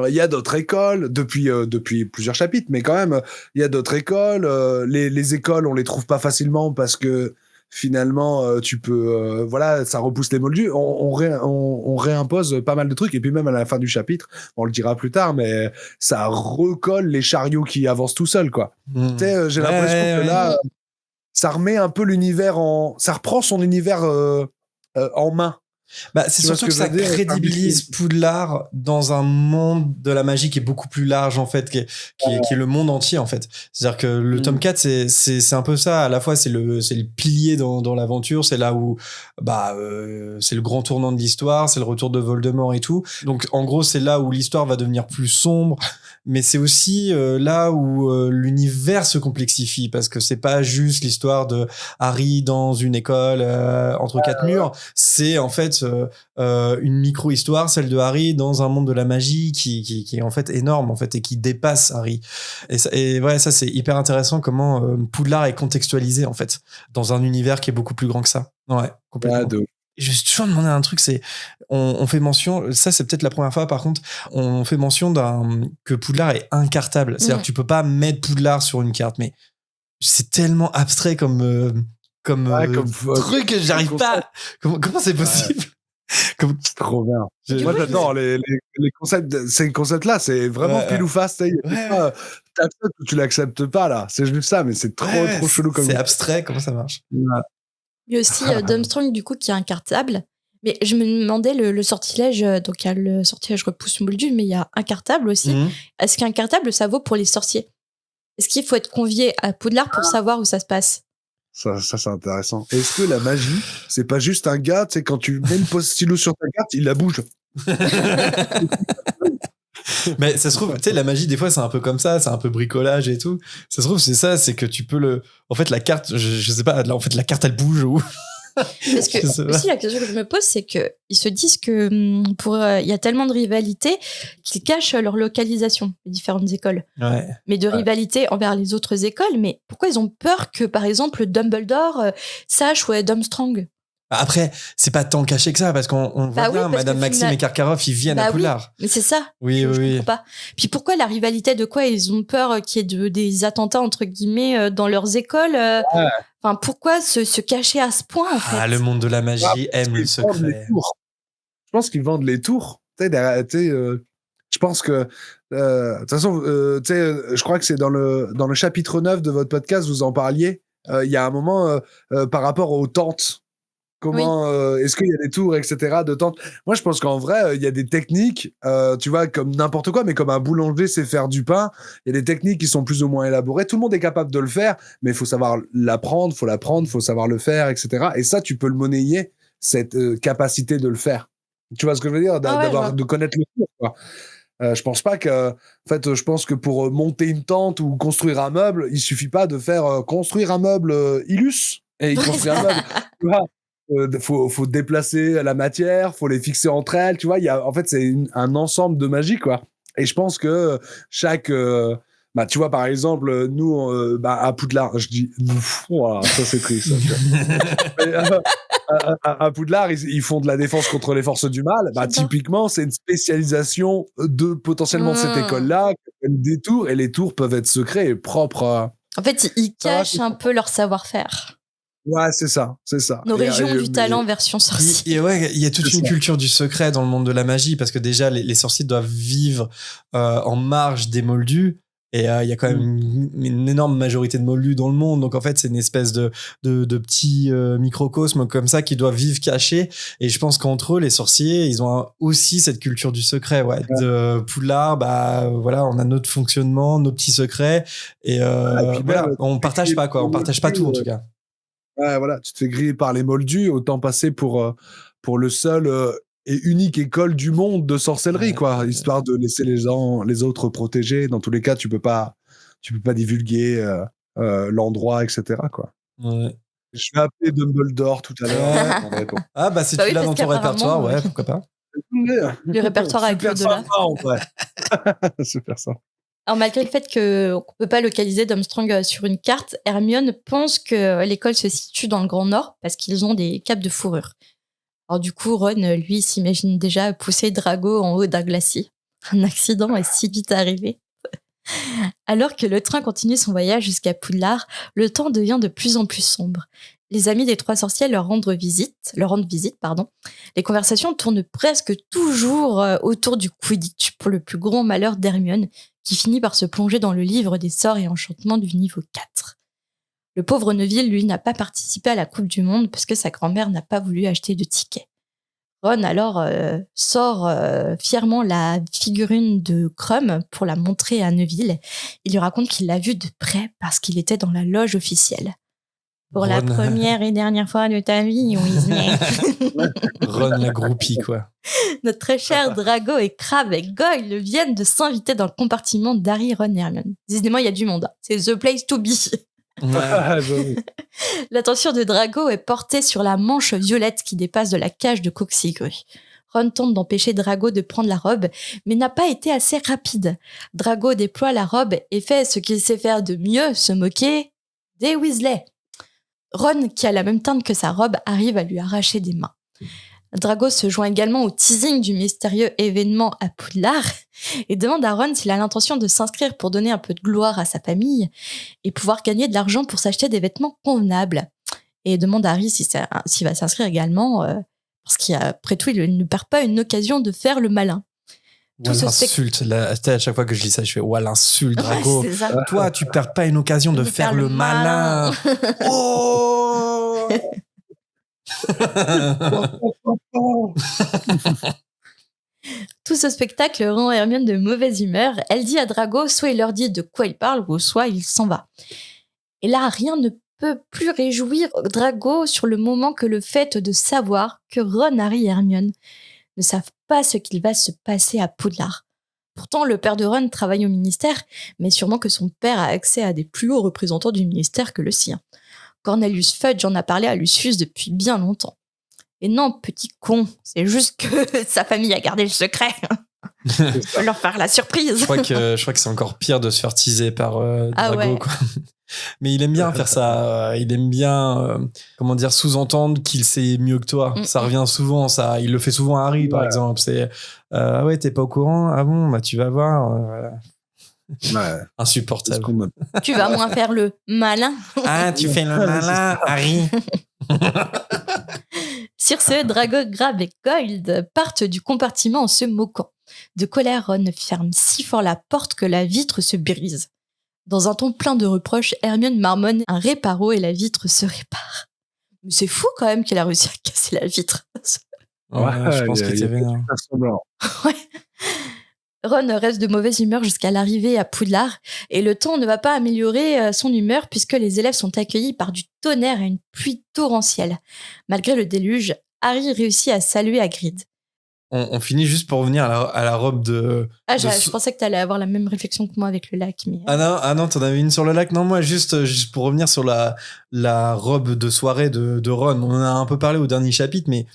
S3: il y a d'autres écoles, depuis plusieurs chapitres, mais quand même, il y a d'autres écoles, les écoles, on les trouve pas facilement parce que finalement, tu peux, voilà, ça repousse les moldus, on réimpose pas mal de trucs, et puis même à la fin du chapitre, on le dira plus tard, mais ça recolle les chariots qui avancent tout seuls, quoi. Tu sais, j'ai l'impression que là, ça remet un peu l'univers ça reprend son univers en main.
S1: Bah, c'est surtout que ça crédibilise Poudlard dans un monde de la magie qui est beaucoup plus large, en fait, qui est le monde entier, en fait. C'est-à-dire que le tome 4, c'est un peu ça. À la fois, c'est le pilier dans l'aventure. C'est là où, c'est le grand tournant de l'histoire. C'est le retour de Voldemort et tout. Donc, en gros, c'est là où l'histoire va devenir plus sombre. Mais c'est aussi là où l'univers se complexifie, parce que c'est pas juste l'histoire de Harry dans une école entre quatre murs. C'est en fait une micro-histoire, celle de Harry dans un monde de la magie qui est en fait énorme, en fait, et qui dépasse Harry. Et ouais, ça c'est hyper intéressant comment Poudlard est contextualisé, en fait, dans un univers qui est beaucoup plus grand que ça. Ouais, complètement. Je me suis toujours demandé un truc, c'est on fait mention, ça c'est peut-être la première fois par contre, on fait mention que Poudlard est incartable. C'est-à-dire que tu peux pas mettre Poudlard sur une carte, mais c'est tellement abstrait comme truc que j'arrive pas. Comment c'est possible?
S3: C'est trop bien. Moi j'adore les concepts, ces concepts-là, c'est vraiment pile ou face. T'acceptes ou tu l'acceptes pas là, c'est juste ça, mais c'est trop chelou comme.
S1: C'est abstrait, comment ça marche?
S2: Il y a aussi Durmstrang du coup qui est incartable. Mais je me demandais le sortilège, donc il y a le sortilège repousse moldu, mais il y a incartable aussi. Est-ce qu'incartable ça vaut pour les sorciers? Est-ce qu'il faut être convié à Poudlard pour savoir où ça se passe?
S3: Ça c'est intéressant. Est-ce que la magie, c'est pas juste un gars, tu sais, quand tu mets une post-stylo sur ta carte, il la bouge.
S1: Mais ça se trouve, tu sais, la magie, des fois, c'est un peu comme ça, c'est un peu bricolage et tout. Ça se trouve, c'est ça, c'est que tu peux en fait, la carte, je sais pas, là, en fait, la carte, elle bouge ou.
S2: Parce que aussi la question que je me pose, c'est que ils se disent que il y a tellement de rivalité qu'ils cachent leur localisation, les différentes écoles.
S1: Ouais.
S2: Mais de rivalité envers les autres écoles. Mais pourquoi ils ont peur que, par exemple, Dumbledore sache où est Durmstrang?
S1: Après, c'est pas tant caché que ça, parce qu'on voit bien, Madame Maxime et Karkaroff, ils viennent à Poudlard.
S2: Oui, mais c'est ça.
S1: Oui.
S2: Je comprends pas. Puis pourquoi la rivalité, de quoi ils ont peur qu'il y ait des attentats, entre guillemets, dans leurs écoles Enfin, pourquoi se cacher à ce point, en fait?
S1: Ah, le monde de la magie aime le secret.
S3: Je pense qu'ils vendent les tours. Tu sais, je pense que, de toute façon, tu sais, je crois que c'est dans le chapitre 9 de votre podcast, vous en parliez. Il y a un moment par rapport aux tentes. Comment est-ce qu'il y a des tours, etc. de tentes? Moi, je pense qu'en vrai, il y a des techniques, tu vois, comme n'importe quoi, mais comme un boulanger sait faire du pain, il y a des techniques qui sont plus ou moins élaborées. Tout le monde est capable de le faire, mais il faut savoir l'apprendre, faut savoir le faire, etc. Et ça, tu peux le monnayer, cette capacité de le faire. Tu vois ce que je veux dire? De connaître le tour, quoi. Je pense pas que, en fait, je pense que pour monter une tente ou construire un meuble, il suffit pas de faire construire un meuble Illus et construire un meuble. Tu vois, faut déplacer la matière, faut les fixer entre elles, tu vois. En fait, c'est un ensemble de magie, quoi. Et je pense que chaque, tu vois, par exemple, nous, à Poudlard, je dis, voilà, ça c'est triste. À Poudlard, ils font de la défense contre les forces du mal. Bah,
S2: J'adore.
S3: typiquement, c'est une spécialisation de potentiellement cette école-là, qui s'appelle des tours, et les tours peuvent être secrets et propres.
S2: En fait, ils
S3: Ça va,
S2: cachent un peu leur savoir-faire.
S3: Ouais, c'est ça.
S2: Nos régions du
S3: mais-
S2: talent version sorcier.
S1: Il y a toute
S3: C'est
S1: une
S3: ça.
S1: culture du secret dans le monde de la magie parce que déjà les sorciers doivent vivre en marge des moldus et il y a quand même une énorme majorité de moldus dans le monde, donc en fait c'est une espèce de petits microcosmes comme ça qui doivent vivre cachés, et je pense qu'entre eux les sorciers ils ont aussi cette culture du secret, de Poudlard. Bah voilà, on a notre fonctionnement, nos petits secrets, et,
S3: et puis
S1: voilà,
S3: même,
S1: on partage pas on partage pas tout en tout cas.
S3: Ouais, voilà, tu te fais griller par les moldus, autant passer pour le seul et unique école du monde de sorcellerie, quoi, histoire de laisser les autres protégés. Dans tous les cas, tu peux pas divulguer l'endroit, etc., quoi.
S1: Ouais.
S3: Je vais appeler Dumbledore tout à l'heure. On répond.
S1: Ah bah si
S2: Bah
S1: tu
S2: oui,
S1: l'as
S2: parce
S1: dans ton
S2: qu'apparemment,
S1: répertoire, ouais, pourquoi pas.
S2: Le répertoire avec
S3: Super
S2: au-delà.
S3: sympa, en vrai. Super sympa.
S2: Alors, malgré le fait qu'on ne peut pas localiser Durmstrang sur une carte, Hermione pense que l'école se situe dans le Grand Nord parce qu'ils ont des capes de fourrure. Alors, du coup, Ron, lui, s'imagine déjà pousser Drago en haut d'un glacier. Un accident est si vite arrivé. Alors que le train continue son voyage jusqu'à Poudlard, le temps devient de plus en plus sombre. Les amis des trois sorciers leur rendent visite. Les conversations tournent presque toujours autour du Quidditch, pour le plus grand malheur d'Hermione, qui finit par se plonger dans le livre des sorts et enchantements du niveau 4. Le pauvre Neville, lui, n'a pas participé à la Coupe du Monde parce que sa grand-mère n'a pas voulu acheter de ticket. Ron, alors, sort fièrement la figurine de Krum pour la montrer à Neville. Il lui raconte qu'il l'a vue de près parce qu'il était dans la loge officielle. Pour la
S1: Ron.
S2: première et dernière fois de ta vie, Weasley.
S1: Ron la groupie, quoi.
S2: Notre très cher Drago et Crabbe et Goyle viennent de s'inviter dans le compartiment d'Harry, Ron et Hermione. Décidément, il y a du monde. C'est the place to be.
S3: Ah, joli.
S2: L'attention de Drago est portée sur la manche violette qui dépasse de la cage de Coxigrues. Ron tente d'empêcher Drago de prendre la robe, mais n'a pas été assez rapide. Drago déploie la robe et fait ce qu'il sait faire de mieux, se moquer des Weasley. Ron, qui a la même teinte que sa robe, arrive à lui arracher des mains. Drago se joint également au teasing du mystérieux événement à Poudlard et demande à Ron s'il a l'intention de s'inscrire pour donner un peu de gloire à sa famille et pouvoir gagner de l'argent pour s'acheter des vêtements convenables. Et demande à Harry s'il va s'inscrire également, parce qu'après tout, il ne perd pas une occasion de faire le malin. Tout
S1: Ouais,
S2: ce
S1: l'insulte. À chaque fois que je lis ça, je fais ouais, l'insulte, Drago.
S2: Ouais, c'est ça.
S1: Toi, tu perds pas une occasion de faire le malin. Oh
S2: Tout ce spectacle rend Hermione de mauvaise humeur. Elle dit à Drago, soit il leur dit de quoi il parle, ou soit il s'en va. Et là, rien ne peut plus réjouir Drago sur le moment que le fait de savoir que Ron, Harry et Hermione ne savent pas ce qu'il va se passer à Poudlard. Pourtant, le père de Ron travaille au ministère, mais sûrement que son père a accès à des plus hauts représentants du ministère que le sien. Cornelius Fudge en a parlé à Lucius depuis bien longtemps. Et non, petit con, c'est juste que sa famille a gardé le secret. Je peux leur faire la surprise.
S1: Je crois que c'est encore pire de se faire teaser par Drago.
S2: Ah ouais.
S1: Quoi. Mais il aime bien faire ça. Il aime bien, sous-entendre qu'il sait mieux que toi. Ça revient souvent, ça. Il le fait souvent à Harry, par exemple. C'est ah ouais, t'es pas au courant? Ah bon, bah tu vas voir. Voilà.
S3: Ouais.
S1: Insupportable.
S2: Tu vas moins faire le malin.
S1: Ah, tu fais le malin, Harry.
S2: Sur ce, Drago, Crabbe et Goyle partent du compartiment en se moquant. De colère, Ron ferme si fort la porte que la vitre se brise. Dans un ton plein de reproches, Hermione marmonne un réparo et la vitre se répare. Mais c'est fou quand même qu'elle a réussi à casser la vitre.
S1: Ouais, je pense qu'il était vénère.
S2: Ouais. Ron reste de mauvaise humeur jusqu'à l'arrivée à Poudlard et le temps ne va pas améliorer son humeur puisque les élèves sont accueillis par du tonnerre et une pluie torrentielle. Malgré le déluge, Harry réussit à saluer Hagrid.
S1: On finit juste pour revenir à la robe de...
S2: Je pensais que tu allais avoir la même réflexion que moi avec le lac. Mais...
S1: Ah non, t'en avais une sur le lac. Non, moi, juste pour revenir sur la robe de soirée de Ron. On en a un peu parlé au dernier chapitre, mais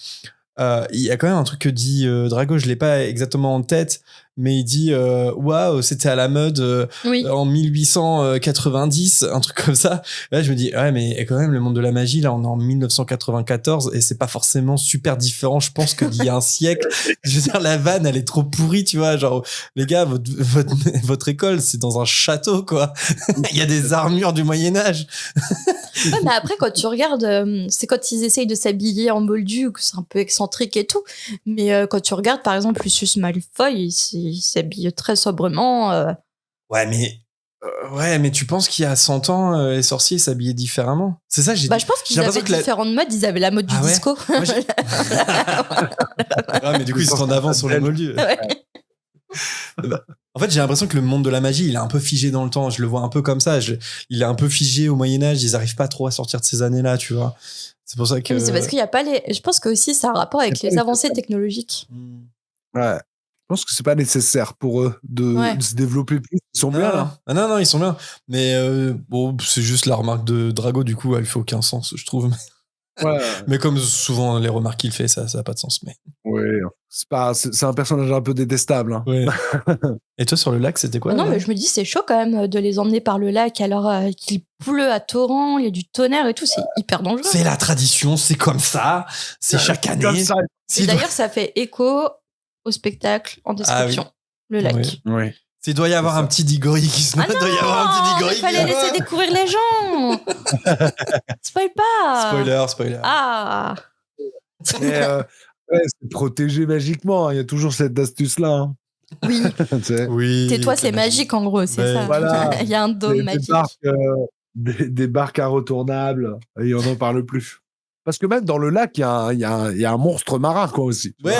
S1: il y a quand même un truc que dit Drago, je l'ai pas exactement en tête, mais il dit waouh, c'était à la mode
S2: Oui.
S1: en 1890, un truc comme ça. Et là, je me dis ouais, mais quand même le monde de la magie, là, on est en 1994 et c'est pas forcément super différent, je pense, que d'il y a un siècle. Je veux dire, la vanne, elle est trop pourrie, tu vois. Genre, les gars, votre école, c'est dans un château, quoi. Il y a des armures du Moyen-Âge.
S2: Ouais, mais après, quand tu regardes, c'est quand ils essayent de s'habiller en moldu, que c'est un peu excentrique et tout. Mais quand tu regardes, par exemple, Lucius Malfoy, il s'habille très sobrement.
S1: Ouais, mais tu penses qu'il y a 100 ans, les sorciers s'habillaient différemment? C'est ça,
S2: Je pense qu'ils
S1: j'ai
S2: avaient
S1: l'impression que
S2: différentes modes. Ils avaient la mode du
S1: Ah ouais
S2: disco.
S1: Moi, Ah, mais du coup, ils sont en avance sur les moldus.
S2: Ouais.
S1: En fait, j'ai l'impression que le monde de la magie, il est un peu figé dans le temps. Je le vois un peu comme ça. Il est un peu figé au Moyen-Âge. Ils arrivent pas trop à sortir de ces années-là, tu vois. C'est pour ça que.
S2: Mais c'est parce qu'il y a pas les. Je pense que aussi ça a un rapport avec les avancées technologiques.
S3: Ouais. Je pense que c'est pas nécessaire pour eux de se développer plus. Ils sont bien là.
S1: Ah non, ils sont bien. Mais bon, c'est juste la remarque de Drago, du coup, elle fait aucun sens, je trouve.
S3: Ouais.
S1: Mais comme souvent les remarques qu'il fait, ça a pas de sens. Mais
S3: Oui, c'est un personnage un peu détestable. Hein.
S1: ouais. Et toi, sur le lac, c'était quoi?
S2: Non, mais je me dis, c'est chaud quand même de les emmener par le lac alors qu'il pleut à torrent, il y a du tonnerre et tout, c'est hyper dangereux.
S1: C'est la tradition, c'est comme ça, c'est chaque année.
S3: Comme ça.
S2: Et d'ailleurs, ça fait écho au spectacle en description, le lac.
S1: Oui.
S3: Oui.
S1: Il doit y avoir un petit Diggory qui se noie.
S2: Ah non,
S1: doit y avoir un petit Diggory.
S2: il fallait laisser découvrir les gens. Spoil pas.
S1: Spoiler.
S2: Ah.
S3: Mais, ouais, c'est protégé magiquement. Hein. Il y a toujours cette astuce-là. Hein.
S2: Oui.
S3: Tu sais.
S1: Oui.
S2: Tais-toi, c'est magique en gros, c'est ça.
S3: Voilà.
S2: Il y a un dôme magique.
S3: Des barques inretournables. Et on n'en parle plus. Parce que même dans le lac, il y a un monstre marin, quoi, aussi.
S1: Ouais.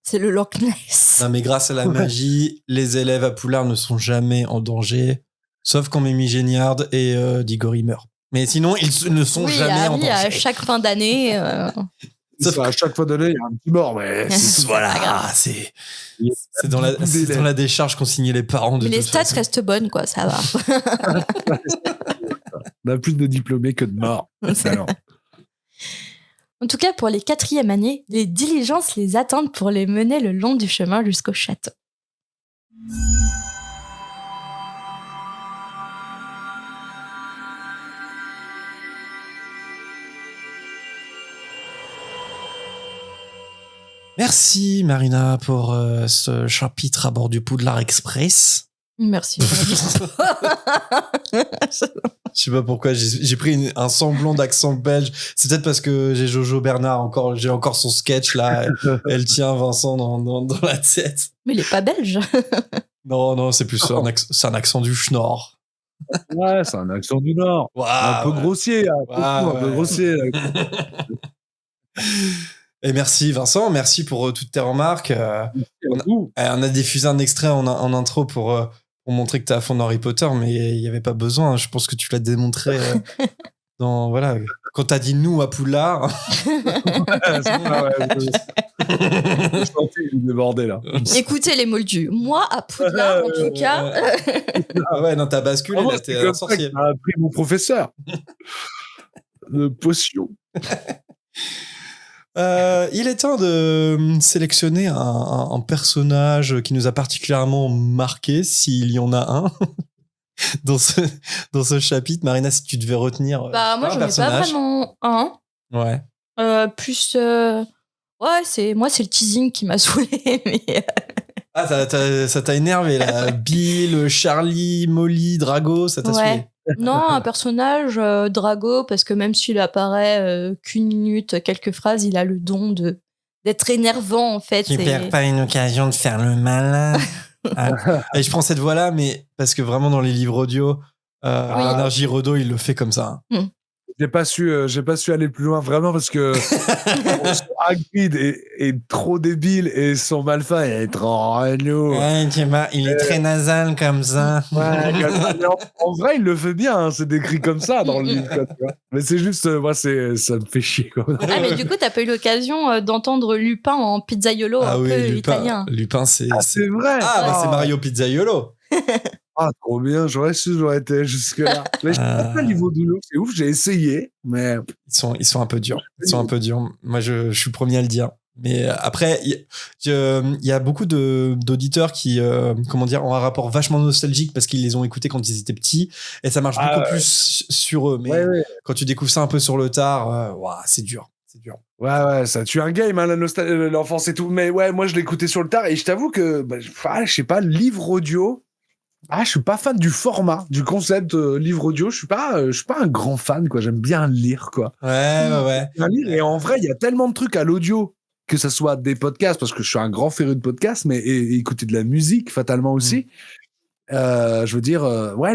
S2: C'est le Loch Ness.
S1: Non, mais grâce à la magie, les élèves à Poulard ne sont jamais en danger, sauf quand Mimi Géniard et Diggory meurent. Mais sinon, ils ne sont jamais en danger.
S2: À chaque fin d'année.
S3: Sauf à chaque fois donné, il y a un petit mort. Mais
S1: voilà, c'est dans la décharge qu'ont signé les parents.
S2: Mais les stats restent bonnes, quoi, ça va.
S3: On a plus de diplômés que de morts. Alors.
S2: En tout cas, pour les 4e années, les diligences les attendent pour les mener le long du chemin jusqu'au château.
S1: Merci Marina pour ce chapitre à bord du Poudlard Express.
S2: Merci.
S1: Je sais pas pourquoi j'ai pris un semblant d'accent belge. C'est peut-être parce que j'ai Jojo Bernard j'ai encore son sketch là. Elle tient Vincent dans la tête.
S2: Mais il est pas belge.
S1: Non, c'est plus c'est un accent du Schnorr.
S3: Ouais, c'est un accent du Nord.
S1: Wow,
S3: un peu grossier. Un peu grossier.
S1: Et merci Vincent, merci pour toutes tes remarques. On a diffusé un extrait en intro pour montrer que t'es à fond dans Harry Potter, mais il n'y avait pas besoin. Je pense que tu l'as démontré quand t'as dit nous à Poudlard.
S3: Je sentais qu'il débordait là.
S2: Écoutez les moldus. Moi, à Poudlard, en tout cas.
S1: Ah ouais, non, t'as basculé, là, t'es un sorcier.
S3: T'as appris mon professeur de potion.
S1: Il est temps de sélectionner un personnage qui nous a particulièrement marqué, s'il y en a un, dans ce chapitre. Marina, si tu devais retenir
S2: moi, j'en ai pas vraiment un.
S1: Ouais.
S2: Plus... Ouais, c'est le teasing qui m'a saoulé. Mais...
S1: Ah, ça t'a énervé, là. Bill, Charlie, Molly, Drago, ça t'a saoulé.
S2: Non, un personnage, Drago, parce que même s'il apparaît qu'une minute, quelques phrases, il a le don d'être énervant, en fait.
S1: Qui perd pas une occasion de faire le malin. Et je prends cette voix-là, mais parce que vraiment, dans les livres audio, Bernard Giraudot, il le fait comme ça.
S3: J'ai pas su aller plus loin vraiment parce que Hagrid est trop débile et son Malfoy est trop relou.
S1: Ouais, il est très nasal comme ça.
S3: Ouais, en vrai, il le fait bien, hein, c'est décrit comme ça dans le livre. Quoi, tu vois. Mais c'est juste, moi, ça me fait chier. Quoi.
S2: Ah, mais du coup, t'as pas eu l'occasion d'entendre Lupin en pizzaiolo peu italien.
S1: Lupin, c'est
S3: vrai.
S1: C'est Mario Pizzaiolo.
S3: Ah, trop bien, j'aurais été jusque-là. Mais je sais pas le niveau d'Oulo, c'est ouf, j'ai essayé, mais...
S1: Ils sont un peu durs. Moi, je suis le premier à le dire. Mais après, il y a beaucoup d'auditeurs qui, ont un rapport vachement nostalgique parce qu'ils les ont écoutés quand ils étaient petits et ça marche beaucoup plus sur eux. Mais quand tu découvres ça un peu sur le tard, c'est dur. C'est dur.
S3: Ouais, ça tue un game, hein, l'enfance et tout. Mais ouais, moi, je l'écoutais sur le tard et je t'avoue que, je sais pas, livre audio. Je suis pas fan du format, du concept livre audio. Je suis pas un grand fan, quoi. J'aime bien lire, quoi.
S1: Ouais.
S3: Et en vrai, il y a tellement de trucs à l'audio, que ce soit des podcasts, parce que je suis un grand féru de podcasts, mais et écouter de la musique, fatalement aussi. Je veux dire,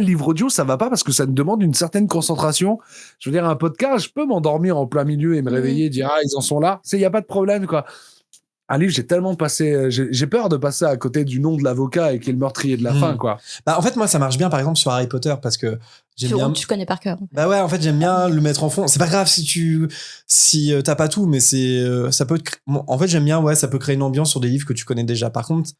S3: livre audio, ça va pas parce que ça me demande une certaine concentration. Je veux dire, un podcast, je peux m'endormir en plein milieu et me réveiller et dire, ils en sont là. Il y a pas de problème, quoi. Un livre, j'ai peur de passer à côté du nom de l'avocat et qui est le meurtrier de la fin, quoi.
S1: Bah, en fait, moi, ça marche bien, par exemple, sur Harry Potter, parce que
S2: tu connais par cœur.
S1: Bah ouais, en fait, j'aime bien le mettre en fond. C'est pas grave si t'as pas tout, mais ça peut en fait, j'aime bien, ça peut créer une ambiance sur des livres que tu connais déjà. Par contre,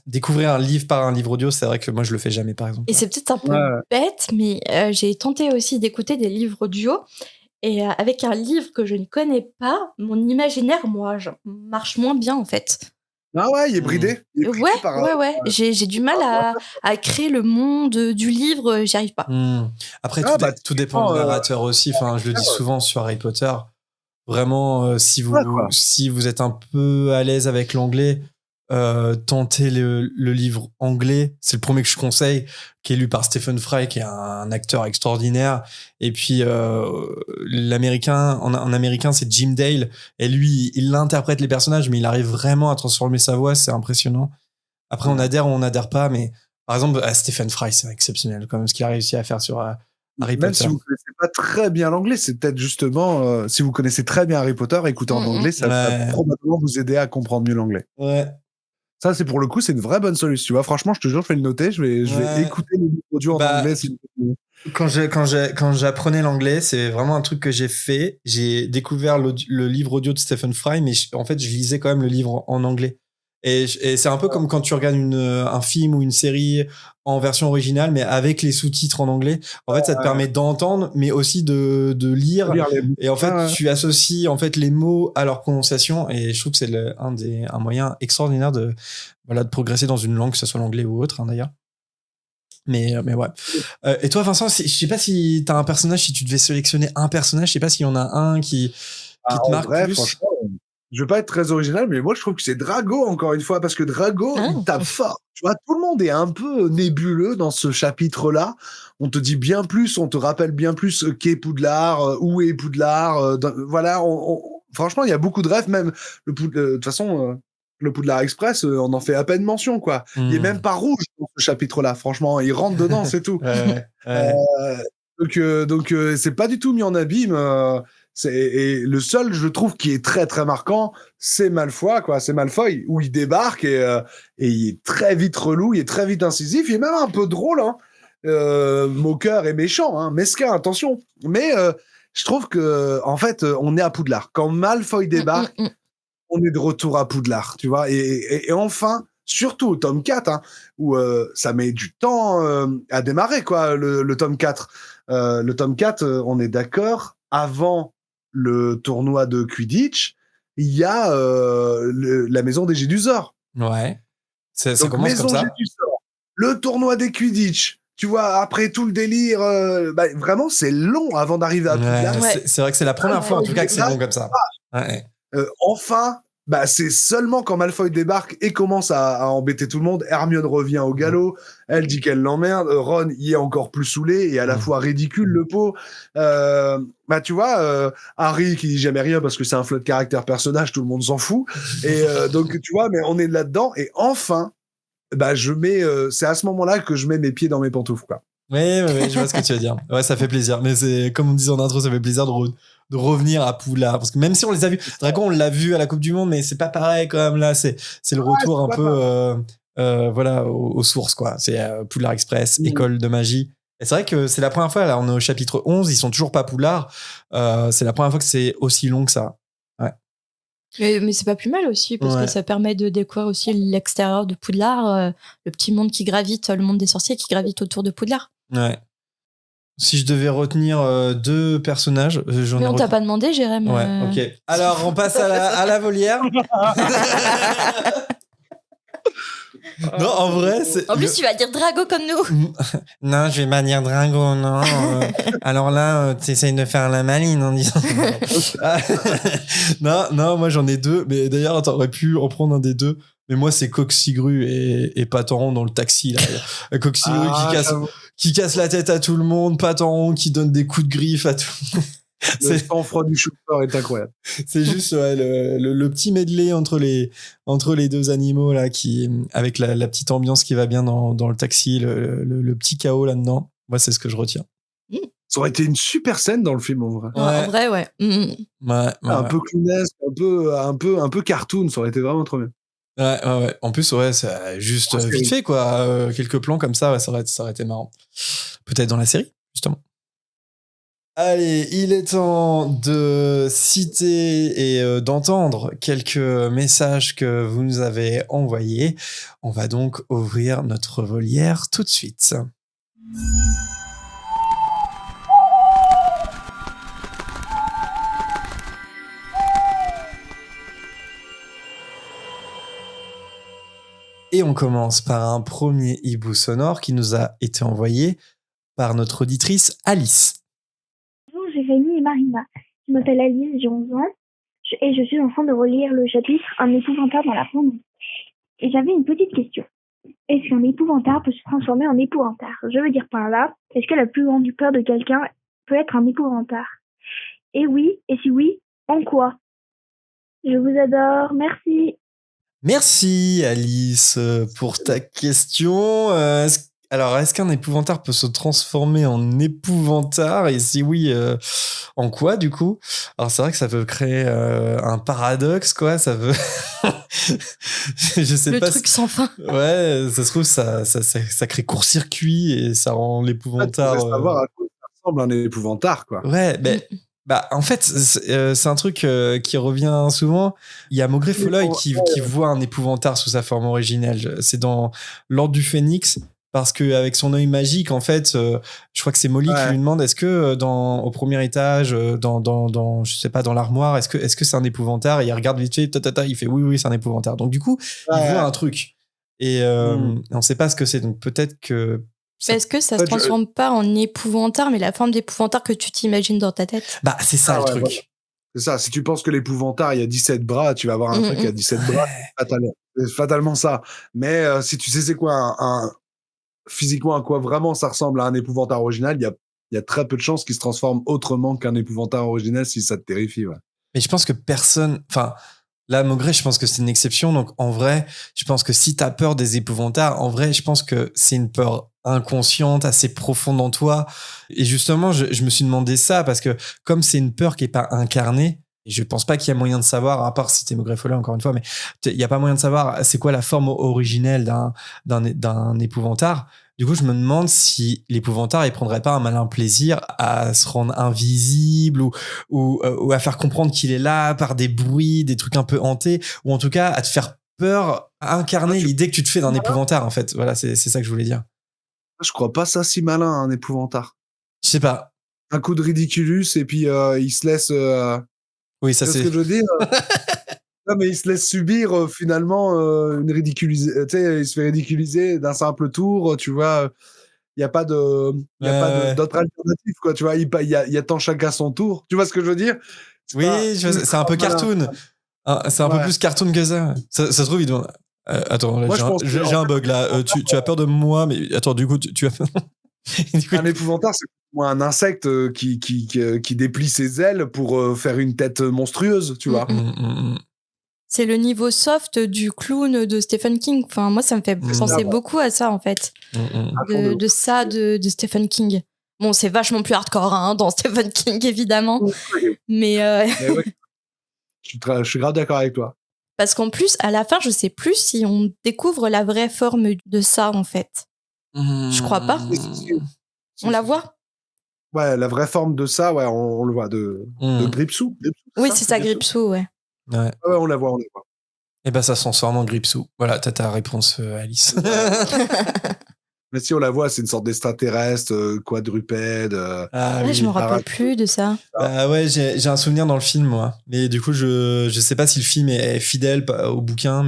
S1: découvrir un livre par un livre audio, c'est vrai que moi, je le fais jamais, par exemple.
S2: Et c'est peut-être un peu bête, mais j'ai tenté aussi d'écouter des livres audio. Et avec un livre que je ne connais pas, mon imaginaire, marche moins bien, en fait.
S3: Ah ouais, il est bridé.
S2: Ouais. J'ai du mal à créer le monde du livre, j'y arrive pas.
S1: Après, tout dépend du narrateur aussi. Enfin, je le dis souvent sur Harry Potter. Vraiment, si vous êtes un peu à l'aise avec l'anglais, tentez le livre anglais. C'est le premier que je conseille, qui est lu par Stephen Fry, qui est un acteur extraordinaire. Et puis l'américain, en américain, c'est Jim Dale. Et lui, il interprète les personnages, mais il arrive vraiment à transformer sa voix. C'est impressionnant. Après, on adhère ou on n'adhère pas, mais par exemple, Stephen Fry, c'est exceptionnel quand même ce qu'il a réussi à faire sur Harry Potter.
S3: Même si vous connaissez pas très bien l'anglais, c'est peut-être justement si vous connaissez très bien Harry Potter, écouter en anglais, ça va probablement vous aider à comprendre mieux l'anglais.
S1: Ouais.
S3: Ça, c'est pour le coup, c'est une vraie bonne solution. Tu vois, franchement, je te jure, je vais le noter. Je vais écouter les livres audio en anglais.
S1: Quand j'apprenais l'anglais, c'est vraiment un truc que j'ai fait. J'ai découvert le livre audio de Stephen Fry, mais en fait, je lisais quand même le livre en anglais. Et c'est un peu comme quand tu regardes un film ou une série en version originale, mais avec les sous-titres en anglais. En fait, ça te permet d'entendre, mais aussi de lire. Et en fait, tu associes en fait les mots à leur prononciation. Et je trouve que c'est un moyen extraordinaire de progresser dans une langue, que ce soit l'anglais ou autre, d'ailleurs. Mais ouais. Et toi, Vincent, je sais pas si t'as un personnage, si tu devais sélectionner un personnage, je sais pas s'il y en a un qui te marque plus.
S3: Franchement, je veux pas être très original, mais moi, je trouve que c'est Drago, encore une fois, parce que Drago, il tape fort. Tu vois, tout le monde est un peu nébuleux dans ce chapitre-là. On te dit bien plus, on te rappelle bien plus qu'est Poudlard, où est Poudlard. Voilà, franchement, il y a beaucoup de rêves, même de toute façon, le Poudlard Express, on en fait à peine mention, quoi. Il est même pas rouge dans ce chapitre-là, franchement. Il rentre dedans, c'est tout. Donc, c'est pas du tout mis en abîme. Et le seul, je trouve, qui est très très marquant, c'est Malfoy, quoi. C'est Malfoy, où il débarque et il est très vite relou, il est très vite incisif, il est même un peu drôle, moqueur et méchant, mesquin, attention. Mais je trouve que, en fait, on est à Poudlard. Quand Malfoy débarque, on est de retour à Poudlard, tu vois. Et enfin, surtout au tome 4, où ça met du temps à démarrer, quoi, le tome 4. Le tome 4, on est d'accord, avant le tournoi de Quidditch, il y a la maison des Gédusors.
S1: Ouais. Ça commence comme ça.
S3: Gédusors, le tournoi des Quidditch. Tu vois, après tout le délire, vraiment, c'est long avant d'arriver à Poudlard.
S1: C'est vrai que c'est la première fois, en tout cas, que c'est long comme ça.
S3: Enfin, c'est seulement quand Malfoy débarque et commence à embêter tout le monde, Hermione revient au galop, elle dit qu'elle l'emmerde, Ron y est encore plus saoulé et à la fois ridicule, le pot. Tu vois, Harry qui dit jamais rien parce que c'est un flot de caractère personnage, tout le monde s'en fout. Et donc, tu vois, mais on est là-dedans et enfin, c'est à ce moment-là que je mets mes pieds dans mes pantoufles, quoi.
S1: Oui, je vois ce que tu veux dire. Ouais, ça fait plaisir. Mais c'est, comme on disait en intro, ça fait plaisir de revenir à Poudlard. Parce que même si on les a vus, Dragon, on l'a vu à la Coupe du Monde, mais c'est pas pareil quand même là. C'est le retour un peu, aux sources, quoi. C'est Poudlard Express, école de magie. Et c'est vrai que c'est la première fois, là, on est au chapitre 11, ils sont toujours pas Poudlard. C'est la première fois que c'est aussi long que ça. Ouais.
S2: Mais c'est pas plus mal aussi, parce que ça permet de découvrir aussi l'extérieur de Poudlard, le petit monde qui gravite, le monde des sorciers qui gravite autour de Poudlard.
S1: Ouais. Si je devais retenir 2 personnages, j'en ai
S2: Mais on t'a
S1: retenu-
S2: pas demandé, Jérém.
S1: Ouais, ok. Alors, on passe à la volière. Non, en vrai, c'est.
S2: En plus, tu vas dire Drago comme nous.
S1: Non, je vais pas dire Drago, non. Alors là, tu essayes de faire la maline en disant. Non, moi j'en ai 2. Mais d'ailleurs, t'aurais pu en prendre un des 2. Mais moi, c'est Coxigru et Pataron dans le taxi. Là. Coxigru qui casse la tête à tout le monde. Pataron qui donne des coups de griffe à tout le monde.
S3: Le sang-froid du chauffeur est incroyable.
S1: C'est juste le petit medley entre les 2 animaux là, avec la petite ambiance qui va bien dans le taxi, le petit chaos là-dedans. Moi, c'est ce que je retiens.
S3: Ça aurait été une super scène dans le film, en vrai.
S2: Ouais. En vrai, ouais.
S1: Ouais.
S3: Un peu clownesque, un peu cartoon, ça aurait été vraiment trop bien.
S1: Ouais. En plus, ouais, c'est juste vite fait, quoi. Quelques plans comme ça, ouais, ça aurait été marrant. Peut-être dans la série, justement. Allez, il est temps de citer et d'entendre quelques messages que vous nous avez envoyés. On va donc ouvrir notre volière tout de suite. Et on commence par un premier hibou sonore qui nous a été envoyé par notre auditrice Alice.
S7: Bonjour Jérémy et Marina, je m'appelle Alice, j'ai 11 ans et je suis en train de relire le chapitre Un épouvantard dans la fonderie. Et j'avais une petite question. Est-ce qu'un épouvantard peut se transformer en épouvantard? Je veux dire par là, est-ce que la plus grande peur de quelqu'un peut être un épouvantard? Et oui, et si oui, en quoi? Je vous adore, merci.
S1: Merci Alice pour ta question. Est-ce qu'un épouvantard peut se transformer en épouvantard? Et si oui, en quoi du coup? Alors c'est vrai que ça peut créer un paradoxe, quoi. Ça veut... Je sais
S2: Le
S1: pas.
S2: truc sans fin.
S1: Ouais, ça se trouve, ça crée court-circuit et ça rend l'épouvantard...
S3: Il faudrait savoir à quoi ça ressemble un épouvantard, quoi.
S1: Ouais, mais... Bah, en fait, c'est un truc qui revient souvent. Il y a Maugrey Folloy qui voit un épouvantard sous sa forme originelle. C'est dans L'Ordre du Phénix, parce qu'avec son œil magique, en fait, je crois que c'est Molly qui lui demande est-ce que au premier étage, je sais pas, dans l'armoire, est-ce que c'est un épouvantard? Et il regarde vite fait, il fait oui, c'est un épouvantard. Donc, du coup, il voit un truc. Et on sait pas ce que c'est. Donc, peut-être que.
S2: Est-ce que ça se transforme pas en épouvantard, mais la forme d'épouvantard que tu t'imagines dans ta tête?
S1: Bah, c'est ça le truc.
S3: Voilà. C'est ça. Si tu penses que l'épouvantard, il y a 17 bras, tu vas avoir un truc qui a 17 bras. C'est fatalement ça. Mais si tu sais c'est quoi physiquement à quoi vraiment ça ressemble à un épouvantard original, il y a très peu de chances qu'il se transforme autrement qu'un épouvantard original si ça te terrifie. Ouais.
S1: Mais je pense que personne... Enfin, là, Maugrey, je pense que c'est une exception. Donc, en vrai, je pense que si t'as peur des épouvantards, en vrai, je pense que c'est une peur inconsciente, assez profonde en toi. Et justement, je me suis demandé ça parce que comme c'est une peur qui est pas incarnée, et je pense pas qu'il y a moyen de savoir, à part si t'es Maugrey Folloy, encore une fois, mais il y a pas moyen de savoir c'est quoi la forme originelle d'un épouvantard. Du coup, je me demande si l'épouvantard, il prendrait pas un malin plaisir à se rendre invisible ou à faire comprendre qu'il est là par des bruits, des trucs un peu hantés, ou en tout cas à te faire peur, à incarner l'idée que tu te fais d'un épouvantard, en fait. Voilà, c'est ça que je voulais dire.
S3: Je crois pas ça si malin, un épouvantard.
S1: Je sais pas.
S3: Un coup de ridiculus et puis il se laisse...
S1: Oui, ça c'est...
S3: ce que je veux dire. Non, mais il se laisse subir finalement une ridiculisation. Tu sais, il se fait ridiculiser d'un simple tour, tu vois. Il n'y a pas d'autre alternative, quoi. Tu vois, il y a tant chacun son tour. Tu vois ce que je veux dire?
S1: C'est un peu cartoon. C'est un peu plus cartoon que ça. Ça se trouve, il doit... attends, là, j'ai un bug là. Tu as peur de moi, mais attends, du coup, tu as...
S3: Un épouvantard, c'est un insecte qui déplie ses ailes pour faire une tête monstrueuse, tu vois.
S2: C'est le niveau soft du clown de Stephen King. Enfin, moi, ça me fait penser beaucoup à ça, en fait. De Stephen King. Bon, c'est vachement plus hardcore dans Stephen King, évidemment. Mais
S3: ouais, je suis grave d'accord avec toi.
S2: Parce qu'en plus, à la fin, je sais plus si on découvre la vraie forme de ça, en fait. Je crois pas. On la voit?
S3: Ouais, la vraie forme de ça, ouais, on le voit de Gripsou.
S2: Oui, c'est ça, Gripsou, ouais.
S1: Ouais,
S3: on la voit.
S1: Et ben ça se transforme en Gripsou. Voilà, t'as ta réponse, Alice.
S3: Mais si on la voit, c'est une sorte d'extraterrestre, quadrupède.
S1: Ah
S2: Ouais, je me
S1: oui.
S2: rappelle plus de ça.
S1: Bah ouais, j'ai un souvenir dans le film, moi. Mais du coup, je sais pas si le film est fidèle au bouquin,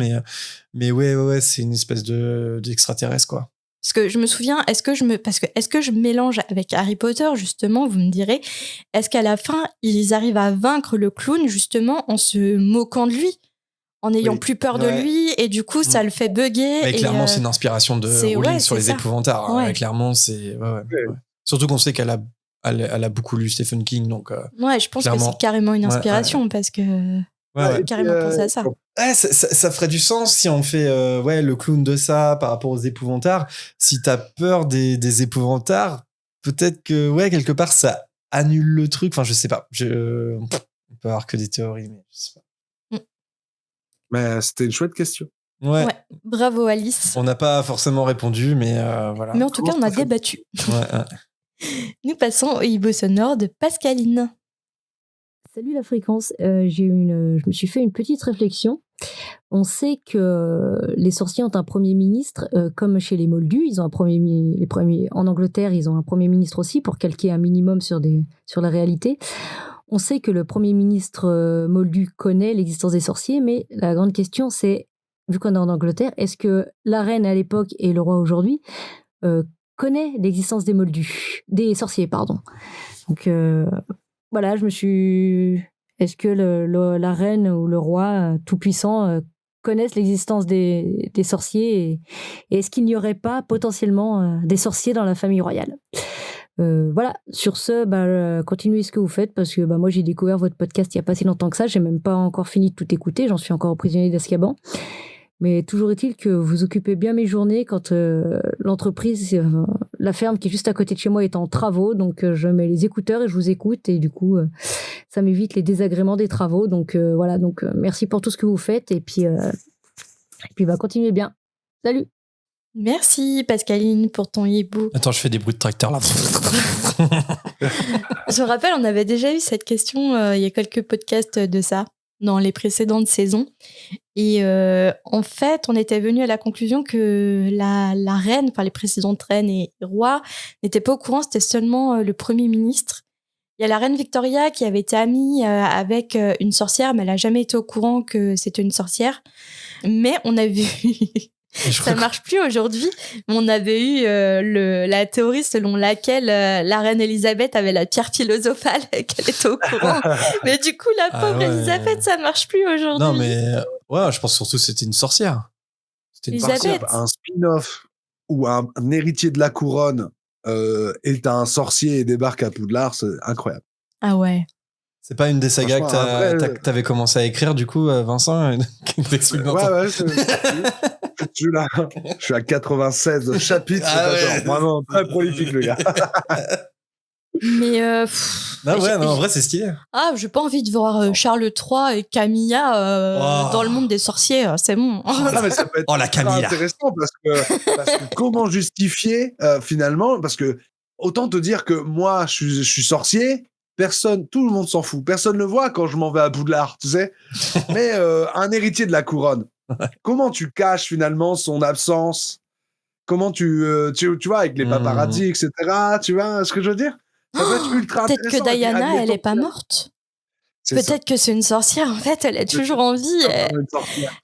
S1: mais ouais, c'est une espèce d'extraterrestre, quoi.
S2: Parce que je me souviens, est-ce que je mélange avec Harry Potter, justement, vous me direz, est-ce qu'à la fin, ils arrivent à vaincre le clown, justement, en se moquant de lui, en n'ayant
S3: Oui.
S2: plus peur de
S1: Ouais.
S2: lui, et du coup, ça le fait bugger.
S1: Mais
S2: et,
S1: clairement, c'est une inspiration de
S2: c'est-
S1: Rowling
S2: ouais,
S1: sur
S2: c'est
S1: les
S2: ça.
S1: épouvantards. Hein.
S2: Ouais.
S1: Clairement, c'est. Ouais. Surtout qu'on sait qu'elle a beaucoup lu Stephen King, donc.
S2: Ouais, je pense
S1: clairement.
S2: que c'est carrément une
S1: Ouais,
S2: inspiration, parce que
S1: Ouais.
S3: Et puis,
S2: carrément pensé à ça.
S1: Ouais, ça ferait du sens si on fait le clown de ça par rapport aux épouvantards. Si t'as peur des épouvantards, peut-être que quelque part ça annule le truc. Enfin, je sais pas. On peut avoir que des théories, mais je sais pas.
S3: Mais c'était une chouette question.
S1: Ouais.
S2: Ouais. Bravo, Alice.
S1: On n'a pas forcément répondu, mais voilà.
S2: Mais en tout cas, on a débattu.
S1: Ouais.
S2: Nous passons au hibou sonore de Pascaline.
S8: Salut la fréquence, je me suis fait une petite réflexion. On sait que les sorciers ont un premier ministre, comme chez les Moldus, ils ont en Angleterre, ils ont un premier ministre aussi pour calquer un minimum sur la réalité. On sait que le premier ministre moldu connaît l'existence des sorciers, mais la grande question c'est, vu qu'on est en Angleterre, est-ce que la reine à l'époque et le roi aujourd'hui connaît l'existence des sorciers, pardon. Donc voilà, est-ce que la reine ou le roi tout-puissant connaissent l'existence des sorciers et est-ce qu'il n'y aurait pas potentiellement des sorciers dans la famille royale? Voilà, sur ce, continuez ce que vous faites parce que moi j'ai découvert votre podcast il n'y a pas si longtemps que ça, j'ai même pas encore fini de tout écouter, j'en suis encore au prisonnier d'Azkaban. Mais toujours est-il que vous occupez bien mes journées quand l'entreprise, la ferme qui est juste à côté de chez moi est en travaux. Donc, je mets les écouteurs et je vous écoute. Et du coup, ça m'évite les désagréments des travaux. Donc, voilà. Donc, merci pour tout ce que vous faites. Et puis continuez bien. Salut!
S2: Merci, Pascaline, pour ton hibou.
S1: Attends, je fais des bruits de tracteur là.
S2: Je me rappelle, on avait déjà eu cette question il y a quelques podcasts de ça, dans les précédentes saisons. Et en fait, on était venu à la conclusion que la reine, enfin les précédentes reines et rois, n'étaient pas au courant, c'était seulement le Premier ministre. Il y a la reine Victoria qui avait été amie avec une sorcière, mais elle n'a jamais été au courant que c'était une sorcière. Mais on a vu... Ça marche plus aujourd'hui. On avait eu la théorie selon laquelle la reine Elisabeth avait la pierre philosophale et qu'elle était au courant. Mais du coup, la pauvre Elisabeth, ça marche plus aujourd'hui.
S1: Non, mais je pense surtout que c'était une sorcière.
S3: C'était une sorcière. Un spin-off où un héritier de la couronne est un sorcier et débarque à Poudlard, c'est incroyable.
S2: Ah ouais.
S1: C'est pas une des sagas que t'avais commencé à écrire, du coup, Vincent, qui t'explique dans
S3: Ouais, je suis à 96 chapitres. Vraiment très prolifique, le gars.
S2: Mais
S1: en vrai, c'est stylé.
S2: Ah, j'ai pas envie de voir Charles III et Camilla dans le monde des sorciers, c'est bon.
S3: Mais ça peut être
S1: la Camilla.
S3: Intéressant parce que comment justifier finalement, parce que autant te dire que moi, je suis sorcier. Tout le monde s'en fout. Personne ne le voit quand je m'en vais à Poudlard, tu sais. Mais un héritier de la couronne, comment tu caches finalement son absence? Comment tu vois, avec les paparazzi, etc. Tu vois ce que je veux dire? Ça peut être ultra
S2: peut-être
S3: intéressant.
S2: Que Diana, elle est pas morte. Peut-être que c'est une sorcière, en fait, elle est toujours en vie.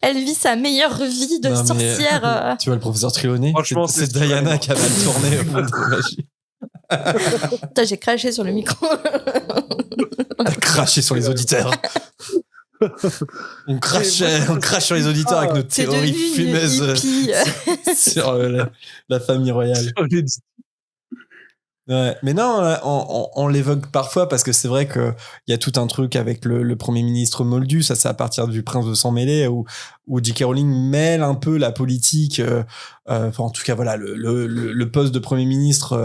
S2: Elle vit sa meilleure vie de sorcière.
S1: Tu vois le professeur Trelawney?
S3: Franchement,
S1: c'est Diana qui a mal tourné au monde de la magie.
S2: Putain, j'ai craché sur le micro.
S1: T'as craché sur les auditeurs. On crache sur les auditeurs avec nos théories fumeuses sur la famille royale. Ouais. Mais non, on l'évoque parfois parce que c'est vrai qu'il y a tout un truc avec le premier ministre moldu, ça c'est à partir du Prince de Sang Mêlé où J.K. Rowling mêle un peu la politique, en tout cas voilà, le poste de premier ministre,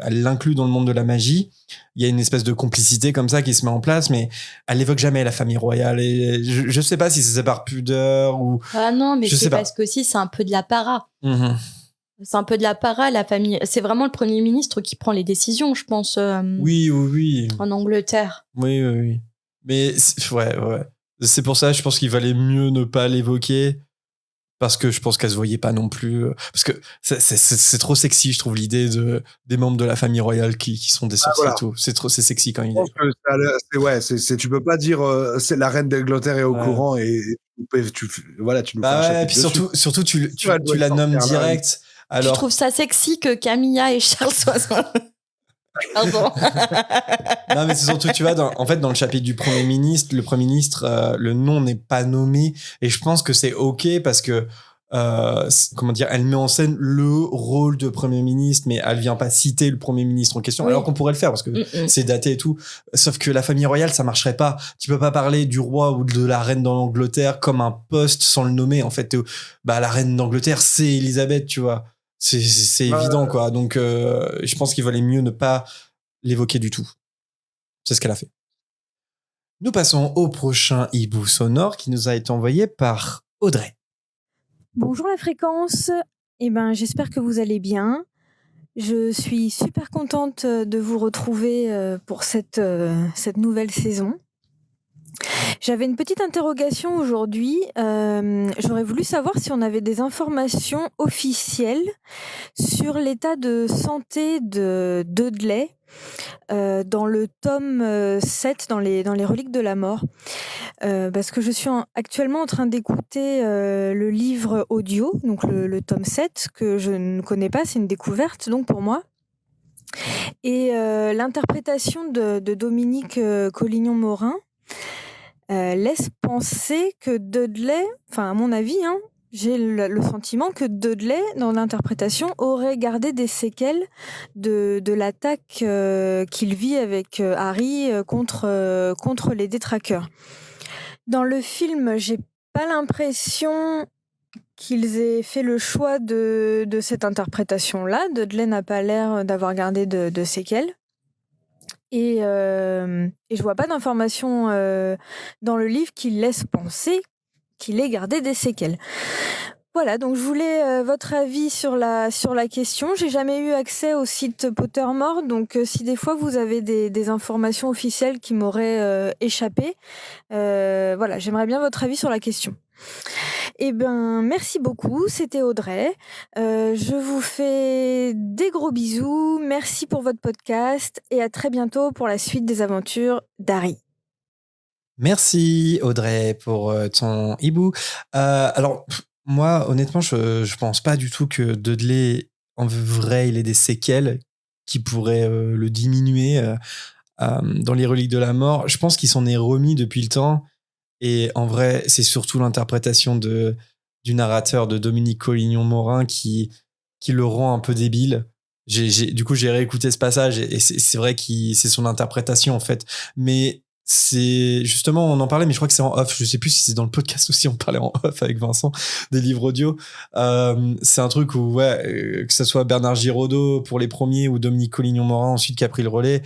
S1: elle l'inclut dans le monde de la magie. Il y a une espèce de complicité comme ça qui se met en place, mais elle évoque jamais la famille royale et je sais pas si c'est par pudeur ou...
S2: Ah non, mais c'est parce qu'aussi c'est un peu de la para. Mm-hmm. C'est un peu de la para, la famille. C'est vraiment le Premier ministre qui prend les décisions, je pense.
S1: Oui.
S2: En Angleterre.
S1: Oui. Mais ouais. C'est pour ça, je pense qu'il valait mieux ne pas l'évoquer. parce que je pense qu'elle se voyait pas non plus, parce que c'est trop sexy, je trouve, l'idée des membres de la famille royale qui sont des sorciers et tout. C'est sexy quand
S3: Je
S1: il
S3: pense que tu peux pas dire c'est la reine d'Angleterre est au courant et voilà, tu nous fais un
S1: et
S3: chapitre
S1: puis
S3: dessus.
S1: surtout tu
S3: elle doit
S1: la
S3: être
S1: nommes
S3: sorcière, là.
S1: direct.
S2: Je
S1: Alors,
S2: trouve ça sexy que Camilla et Charles soient... Pardon.
S1: non, mais c'est surtout, tu vois, en fait, dans le chapitre du Premier ministre, le Premier ministre, le nom n'est pas nommé. Et je pense que c'est OK parce que, comment dire, elle met en scène le rôle de Premier ministre, mais elle vient pas citer le Premier ministre en question,
S2: Oui.
S1: alors qu'on pourrait le faire parce que c'est daté et tout. Sauf que la famille royale, ça marcherait pas. Tu peux pas parler du roi ou de la reine d'Angleterre comme un poste sans le nommer. En fait, la reine d'Angleterre, c'est Elisabeth, tu vois. C'est évident, quoi. Donc, je pense qu'il valait mieux ne pas l'évoquer du tout. C'est ce qu'elle a fait. Nous passons au prochain hibou sonore qui nous a été envoyé par Audrey.
S9: Bonjour la fréquence. J'espère que vous allez bien. Je suis super contente de vous retrouver pour cette nouvelle saison. J'avais une petite interrogation aujourd'hui. J'aurais voulu savoir si on avait des informations officielles sur l'état de santé de Dudley dans le tome 7, dans les reliques de la mort. Parce que je suis actuellement en train d'écouter le livre audio, donc le tome 7, que je ne connais pas, c'est une découverte donc pour moi. Et l'interprétation de Dominique Collignon-Morin laisse penser que Dudley, enfin à mon avis, j'ai le sentiment que Dudley, dans l'interprétation, aurait gardé des séquelles de l'attaque qu'il vit avec Harry contre les détraqueurs. Dans le film, j'ai pas l'impression qu'ils aient fait le choix de cette interprétation-là. Dudley n'a pas l'air d'avoir gardé de séquelles. Et je vois pas d'informations dans le livre qui laisse penser qu'il ait gardé des séquelles. Voilà, donc je voulais votre avis sur la question. J'ai jamais eu accès au site Pottermore, donc si des fois vous avez des informations officielles qui m'auraient échappé, voilà, j'aimerais bien votre avis sur la question. Merci beaucoup, c'était Audrey. Je vous fais des gros bisous, merci pour votre podcast et à très bientôt pour la suite des aventures d'Harry.
S1: Merci Audrey pour ton hibou. Alors, moi, honnêtement, je pense pas du tout que Dudley, en vrai, il ait des séquelles qui pourraient le diminuer dans les reliques de la mort. Je pense qu'il s'en est remis depuis le temps. Et en vrai, c'est surtout l'interprétation du narrateur de Dominique Collignon-Morin qui le rend un peu débile. Du coup, j'ai réécouté ce passage et c'est vrai que c'est son interprétation, en fait. Mais c'est justement, on en parlait, mais je crois que c'est en off. Je sais plus si c'est dans le podcast aussi, on parlait en off avec Vincent des livres audio. C'est un truc où, que ce soit Bernard Giraudot pour les premiers ou Dominique Collignon-Morin ensuite qui a pris le relais,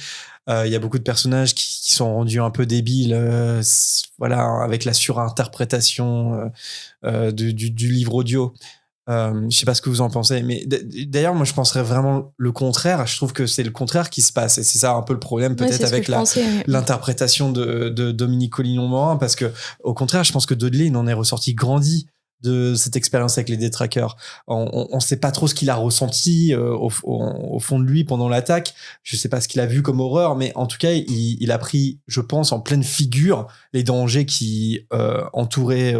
S1: il y a beaucoup de personnages qui sont rendus un peu débiles, avec la surinterprétation du livre audio. Je sais pas ce que vous en pensez, mais d'ailleurs, moi, je penserais vraiment le contraire. Je trouve que c'est le contraire qui se passe. Et c'est ça un peu le problème, peut-être, avec l'interprétation de Dominique Collignon-Morin, parce que, au contraire, je pense que Dudley, il en est ressorti grandi de cette expérience avec les détraqueurs. On sait pas trop ce qu'il a ressenti au fond de lui pendant l'attaque. Je sais pas ce qu'il a vu comme horreur, mais en tout cas, il a pris, je pense, en pleine figure les dangers qui entouraient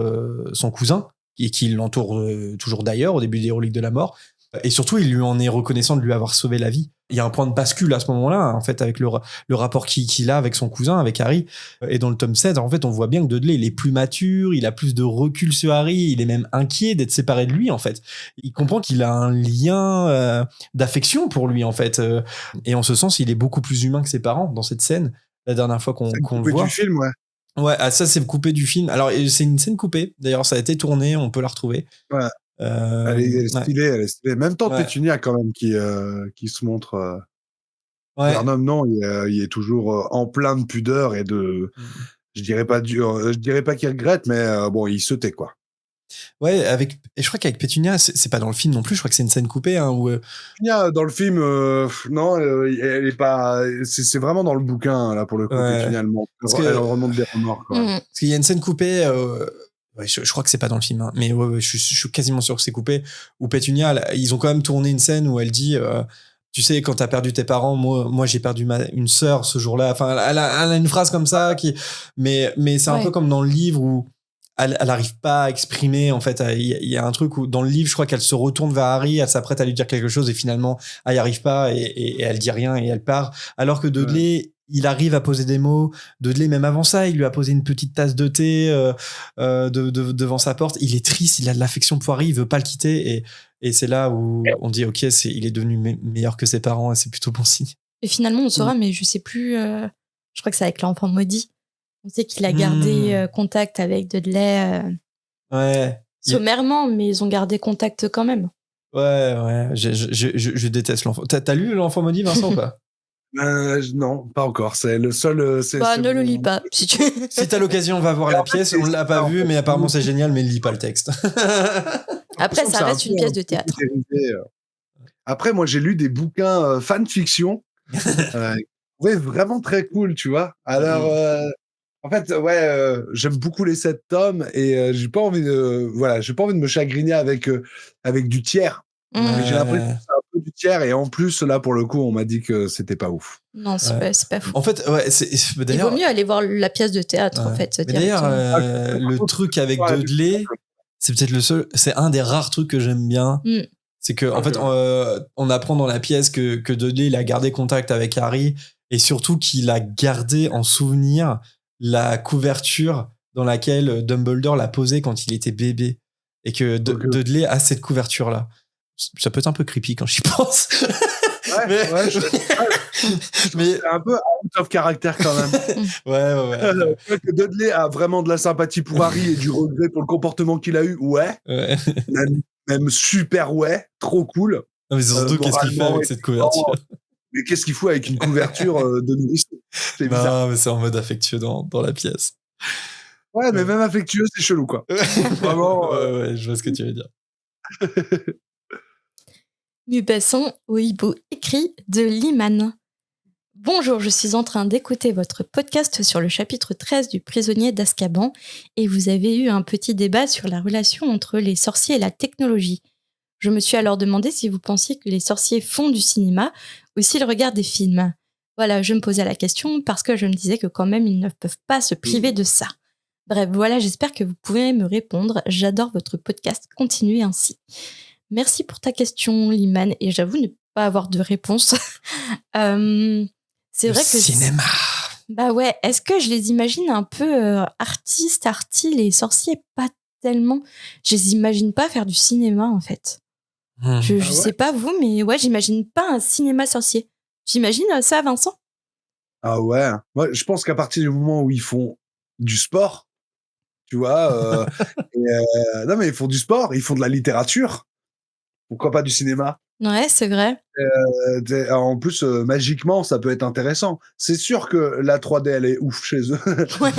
S1: son cousin, et qui l'entoure toujours d'ailleurs au début des reliques de la mort. Et surtout, il lui en est reconnaissant de lui avoir sauvé la vie. Il y a un point de bascule à ce moment-là, en fait, avec le rapport qu'il a avec son cousin, avec Harry. Et dans le tome 7, en fait, on voit bien que Dudley, il est plus mature, il a plus de recul sur Harry, il est même inquiet d'être séparé de lui, en fait. Il comprend qu'il a un lien d'affection pour lui, en fait. Et en ce sens, il est beaucoup plus humain que ses parents dans cette scène, la dernière fois qu'on le voit.
S3: Du film, ouais.
S1: Ouais, ça c'est coupé du film. Alors c'est une scène coupée. D'ailleurs, ça a été tourné, on peut la retrouver.
S3: Ouais. Elle est stylée, elle est stylée. Même temps, Pétunia quand même qui se montre. Vernon, non, il est toujours en plein de pudeur et de. Je dirais pas qu'il regrette, mais bon, il se tait quoi.
S1: Ouais, et je crois qu'avec Pétunia, c'est pas dans le film non plus. Je crois que c'est une scène coupée.
S3: Pétunia dans le film, non, elle est pas. C'est vraiment dans le bouquin là pour le coup. Pétunia, elle remonte des remords. Quoi.
S1: Parce qu'il y a une scène coupée. Ouais, je crois que c'est pas dans le film, hein. Mais ouais, je suis quasiment sûr que c'est coupé. Où Pétunia, ils ont quand même tourné une scène où elle dit, tu sais, quand t'as perdu tes parents, moi j'ai perdu une sœur ce jour-là. Enfin, elle a une phrase comme ça mais c'est un peu comme dans le livre où elle arrive pas à exprimer. En fait, il y a un truc où dans le livre, je crois qu'elle se retourne vers Harry, elle s'apprête à lui dire quelque chose et finalement, elle y arrive pas et elle dit rien et elle part. Alors que Dudley, il arrive à poser des mots. Dudley, même avant ça, il lui a posé une petite tasse de thé devant sa porte. Il est triste, il a de l'affection pour Harry, il veut pas le quitter. Et c'est là où on dit, ok, il est devenu meilleur que ses parents et c'est plutôt bon signe.
S2: Et finalement, on saura, mais je sais plus. Je crois que c'est avec l'enfant maudit. On sait qu'il a gardé contact avec Dudley.
S1: Ouais.
S2: Sommairement, mais ils ont gardé contact quand même.
S1: Ouais. Je déteste l'enfant. T'as lu l'enfant maudit, Vincent, ou pas?
S3: Non, pas encore. C'est le seul.
S2: Ne le lis pas. Si
S1: t'as l'occasion, va voir la pièce. On l'a pas vu, mais apparemment c'est génial, mais lis pas le texte.
S2: Après, ça reste une pièce de théâtre.
S3: Après, moi, j'ai lu des bouquins fanfiction. Ouais, vraiment très cool, tu vois. Alors, en fait, j'aime beaucoup les 7 tomes et j'ai pas envie de me chagriner avec du tiers. Mais j'ai l'impression que c'est un peu du tiers et en plus, là, pour le coup, on m'a dit que c'était pas ouf.
S2: Non, c'est pas fou.
S1: En fait,
S2: il vaut mieux aller voir la pièce de théâtre, en fait.
S1: Mais d'ailleurs, le truc avec Dudley, c'est peut-être c'est un des rares trucs que j'aime bien. C'est que, en fait, on apprend dans la pièce que Dudley, il a gardé contact avec Harry et surtout qu'il a gardé en souvenir la couverture dans laquelle Dumbledore l'a posée quand il était bébé et que Dudley a cette couverture-là. Ça peut être un peu creepy quand j'y pense.
S3: Mais c'est un peu out of character quand même.
S1: Ouais.
S3: Que Dudley a vraiment de la sympathie pour Harry et du regret pour le comportement qu'il a eu, même super trop cool.
S1: Non, mais surtout, qu'est-ce qu'il fait avec cette couverture?
S3: Mais qu'est-ce qu'il fout avec une couverture de nourrisson? C'est bizarre.
S1: Non, mais c'est en mode affectueux dans la pièce.
S3: Ouais, mais même affectueux, c'est chelou, quoi. Vraiment.
S1: Ouais, je vois ce que tu veux dire.
S2: Nous passons au hibou écrit de Liman. Bonjour, je suis en train d'écouter votre podcast sur le chapitre 13 du prisonnier d'Azkaban et vous avez eu un petit débat sur la relation entre les sorciers et la technologie. Je me suis alors demandé si vous pensiez que les sorciers font du cinéma ou s'ils regardent des films. Voilà, je me posais la question parce que je me disais que quand même ils ne peuvent pas se priver de ça. Bref, voilà, j'espère que vous pouvez me répondre. J'adore votre podcast, continuez ainsi. Merci pour ta question, Liman, et j'avoue ne pas avoir de réponse. C'est vrai que
S1: cinéma.
S2: Bah ouais, est-ce que je les imagine un peu arty, les sorciers? Pas tellement. Je les imagine pas faire du cinéma, en fait. Je sais pas vous, mais ouais, j'imagine pas un cinéma sorcier. J'imagine ça, Vincent?
S3: Ah ouais. Moi, je pense qu'à partir du moment où ils font du sport, tu vois, non mais ils font du sport, ils font de la littérature. Pourquoi pas du cinéma?
S2: Ouais, c'est vrai.
S3: En plus, magiquement, ça peut être intéressant. C'est sûr que la 3D, elle est ouf chez eux.
S2: Ouais.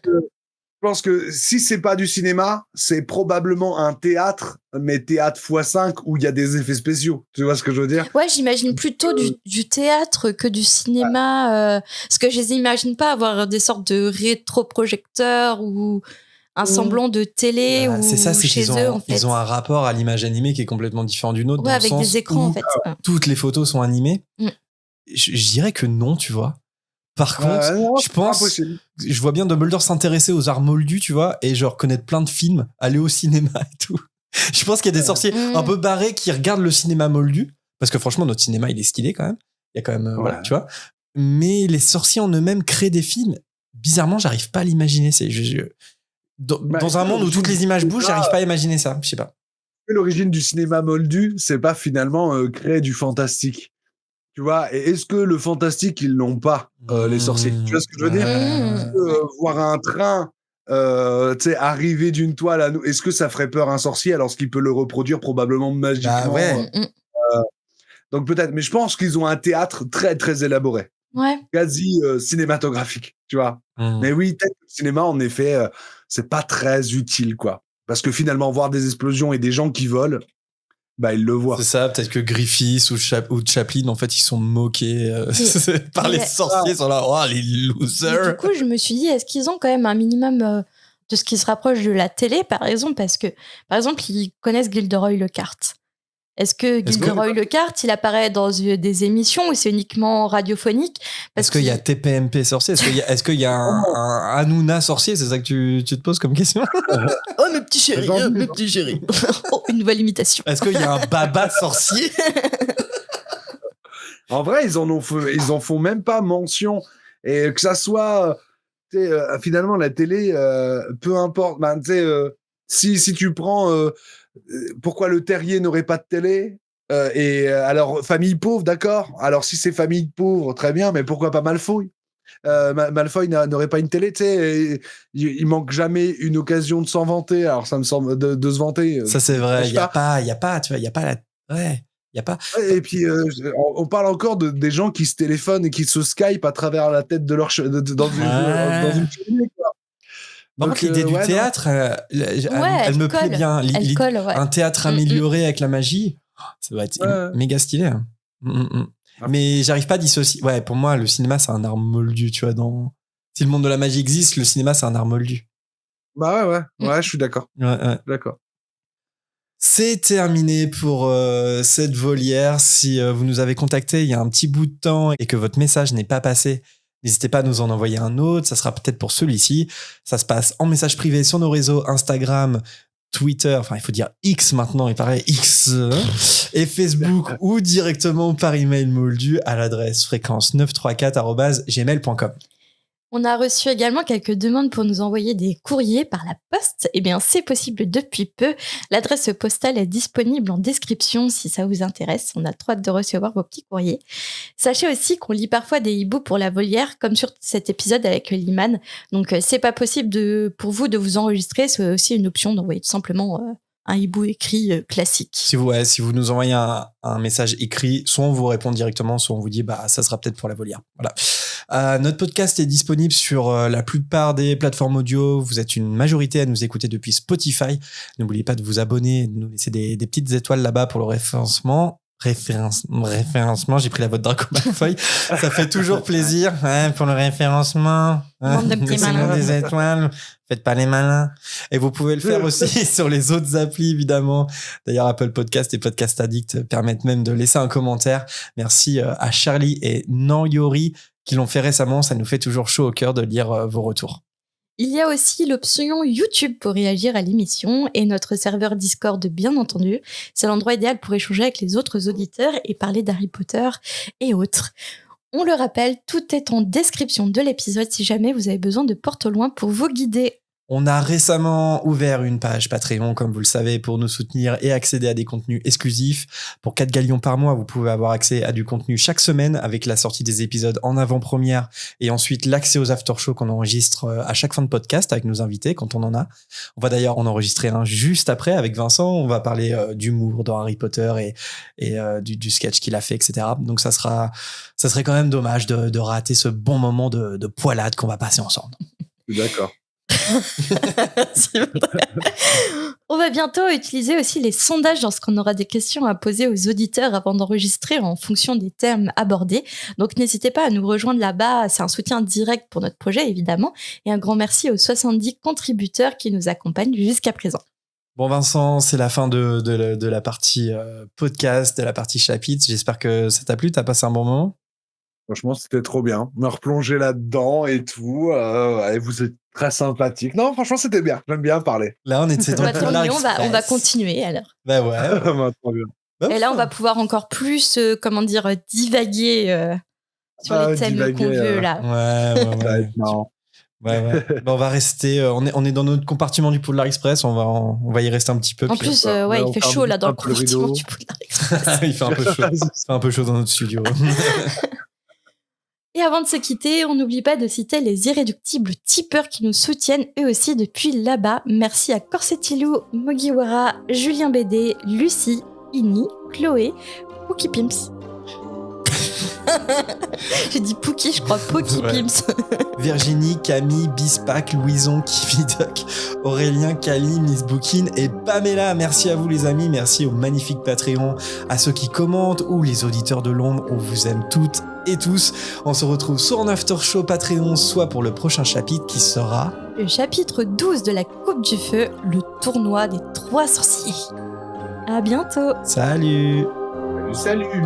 S3: Je pense que si c'est pas du cinéma, c'est probablement un théâtre, mais théâtre x5 où il y a des effets spéciaux. Tu vois ce que je veux dire?
S2: Ouais, j'imagine plutôt du théâtre que du cinéma. Parce que je les imagine pas avoir des sortes de rétroprojecteurs ou un semblant de télé ou
S1: c'est ça, c'est
S2: chez eux, en fait.
S1: Ils ont un rapport à l'image animée qui est complètement différent du nôtre.
S2: Ouais, avec
S1: dans le sens
S2: des écrans,
S1: où
S2: en fait.
S1: Toutes les photos sont animées. Je dirais que non, tu vois. Par contre,
S3: non,
S1: je pense, je vois bien Dumbledore s'intéresser aux arts moldus, tu vois, et genre connaître plein de films, aller au cinéma et tout. Je pense qu'il y a des sorciers un peu barrés qui regardent le cinéma moldu, parce que franchement, notre cinéma, il est stylé quand même. Il y a quand même, voilà, tu vois. Mais les sorciers en eux-mêmes créent des films. Bizarrement, j'arrive pas à l'imaginer. Dans un monde où toutes les images bougent, j'arrive pas à imaginer ça. Je sais pas.
S3: L'origine du cinéma moldu, c'est pas finalement créer du fantastique. Tu vois, et est-ce que le fantastique, ils l'ont pas, les sorciers? Tu vois ce que je veux dire? Voir un train arriver d'une toile à nous, est-ce que ça ferait peur à un sorcier alors qu'il peut le reproduire probablement magiquement? Donc peut-être, mais je pense qu'ils ont un théâtre très très élaboré.
S2: Ouais.
S3: Quasi cinématographique, tu vois. Mais oui, peut-être que le cinéma, en effet, c'est pas très utile, quoi. Parce que finalement, voir des explosions et des gens qui volent, bah, ils le voient.
S1: C'est ça, peut-être que Griffiths ou Chaplin, en fait, ils sont moqués par les sorciers, ils sont là, oh, les losers.
S2: Et du coup, je me suis dit, est-ce qu'ils ont quand même un minimum de ce qui se rapproche de la télé, par exemple, parce que, par exemple, ils connaissent Gilderoy Lockhart. Est-ce que Gilderoy Lockhart, il apparaît dans des émissions ou c'est uniquement radiophonique?
S1: Est-ce qu'il y a TPMP sorcier? Est-ce qu'il y a un Hanouna sorcier? C'est ça que tu te poses comme question?
S2: Oh, mes petits chéris. Oh, une nouvelle imitation.
S1: Est-ce qu'il y a un Baba sorcier?
S3: En vrai, ils en font même pas mention. Et que ça soit, finalement, la télé, peu importe. Ben, si tu prends, pourquoi le terrier n'aurait pas de télé? Alors, famille pauvre, d'accord. Alors, si c'est famille pauvre, très bien, mais pourquoi pas Malfoy? Malfoy n'aurait pas une télé, tu sais. Il manque jamais une occasion de s'en vanter. Alors, ça me semble de se vanter.
S1: Ça, c'est vrai. Il y a pas, tu vois, il y a pas la. Ouais. Y a pas.
S3: Et puis, on parle encore des gens qui se téléphonent et qui se Skype à travers la tête de leur dans une cheminée, quoi.
S1: Par contre, l'idée du théâtre, elle me plaît bien.
S2: Elle colle, ouais.
S1: Un théâtre amélioré avec la magie, ça va être méga stylé. Hein. Mais j'arrive pas à dissocier. Ouais, pour moi, le cinéma, c'est un art moldu, tu vois. Si le monde de la magie existe, le cinéma, c'est un art moldu.
S3: Bah ouais, je suis d'accord.
S1: Ouais.
S3: D'accord.
S1: C'est terminé pour cette volière. Si vous nous avez contacté il y a un petit bout de temps et que votre message n'est pas passé, n'hésitez pas à nous en envoyer un autre. Ça sera peut-être pour celui-ci. Ça se passe en message privé sur nos réseaux Instagram, Twitter, enfin il faut dire X maintenant, il paraît X, et Facebook ou directement par email moldu à l'adresse fréquence934@gmail.com.
S2: On a reçu également quelques demandes pour nous envoyer des courriers par la poste. Eh bien, c'est possible depuis peu. L'adresse postale est disponible en description si ça vous intéresse. On a trop hâte de recevoir vos petits courriers. Sachez aussi qu'on lit parfois des hiboux pour la volière, comme sur cet épisode avec Liman. Donc, c'est pas possible pour vous de vous enregistrer. C'est aussi une option d'envoyer tout simplement un hibou écrit classique.
S1: Si vous nous envoyez un message écrit, soit on vous répond directement, soit on vous dit ça sera peut-être pour la volière. Voilà. Notre podcast est disponible sur la plupart des plateformes audio. Vous êtes une majorité à nous écouter depuis Spotify. N'oubliez pas de vous abonner, de nous laisser des petites étoiles là-bas pour le référencement. Référencement, j'ai pris la voix de Draco Malfoy. Ça fait toujours plaisir pour le référencement. Laissez-nous des étoiles. Faites pas les malins. Et vous pouvez le faire aussi sur les autres applis, évidemment. D'ailleurs, Apple Podcast et Podcast Addict permettent même de laisser un commentaire. Merci à Charlie et Nanyori qui l'ont fait récemment. Ça nous fait toujours chaud au cœur de lire vos retours.
S2: Il y a aussi l'option YouTube pour réagir à l'émission et notre serveur Discord, bien entendu. C'est l'endroit idéal pour échanger avec les autres auditeurs et parler d'Harry Potter et autres. On le rappelle, tout est en description de l'épisode si jamais vous avez besoin de porte au loin pour vous guider.
S1: On a récemment ouvert une page Patreon, comme vous le savez, pour nous soutenir et accéder à des contenus exclusifs. Pour 4 galions par mois, vous pouvez avoir accès à du contenu chaque semaine avec la sortie des épisodes en avant-première et ensuite l'accès aux after-shows qu'on enregistre à chaque fin de podcast avec nos invités quand on en a. On va d'ailleurs en enregistrer un juste après avec Vincent. On va parler d'humour dans Harry Potter et du sketch qu'il a fait, etc. Donc ça serait quand même dommage de rater ce bon moment de poilade qu'on va passer ensemble.
S3: D'accord.
S2: On va bientôt utiliser aussi les sondages lorsqu'on aura des questions à poser aux auditeurs avant d'enregistrer en fonction des thèmes abordés. Donc n'hésitez pas à nous rejoindre là-bas, c'est un soutien direct pour notre projet évidemment. Et un grand merci aux 70 contributeurs qui nous accompagnent jusqu'à présent.
S1: Bon Vincent, c'est la fin de la partie podcast, de la partie chapitre. J'espère que ça t'a plu, t'as passé un bon moment.
S3: Franchement, c'était trop bien. Me replonger là-dedans et tout. Et vous êtes très sympathique. Non, franchement, c'était bien. J'aime bien parler.
S1: Là, on était dans
S2: on va continuer alors.
S1: Bah ouais.
S3: Trop bien.
S2: Et là, on va pouvoir encore plus, divaguer sur les thèmes qu'on veut là.
S1: Ouais. Non. Ouais. On va rester. On est dans notre compartiment du Poudlard Express. On va y rester un petit peu.
S2: En plus, il fait chaud là dans le compartiment du Poudlard Express.
S1: Il fait un peu chaud. C'est un peu chaud dans notre studio.
S2: Et avant de se quitter, on n'oublie pas de citer les irréductibles tipeurs qui nous soutiennent eux aussi depuis là-bas. Merci à Corsetilou, Mogiwara, Julien Bédé, Lucie, Ini, Chloé, Pookie Pimps. J'ai dit Pookie, je crois Pookie Pimps.
S1: Virginie, Camille, Bispac, Louison, Kividoc, Aurélien, Kali, Miss Bookin et Pamela. Merci à vous les amis, merci aux magnifiques Patreons, à ceux qui commentent ou les auditeurs de l'ombre. On vous aime toutes et tous. On se retrouve soit en after show Patreon, soit pour le prochain chapitre qui sera
S2: le chapitre 12 de la Coupe du Feu, le tournoi des 3 sorciers. À bientôt.
S1: Salut.
S3: Salut.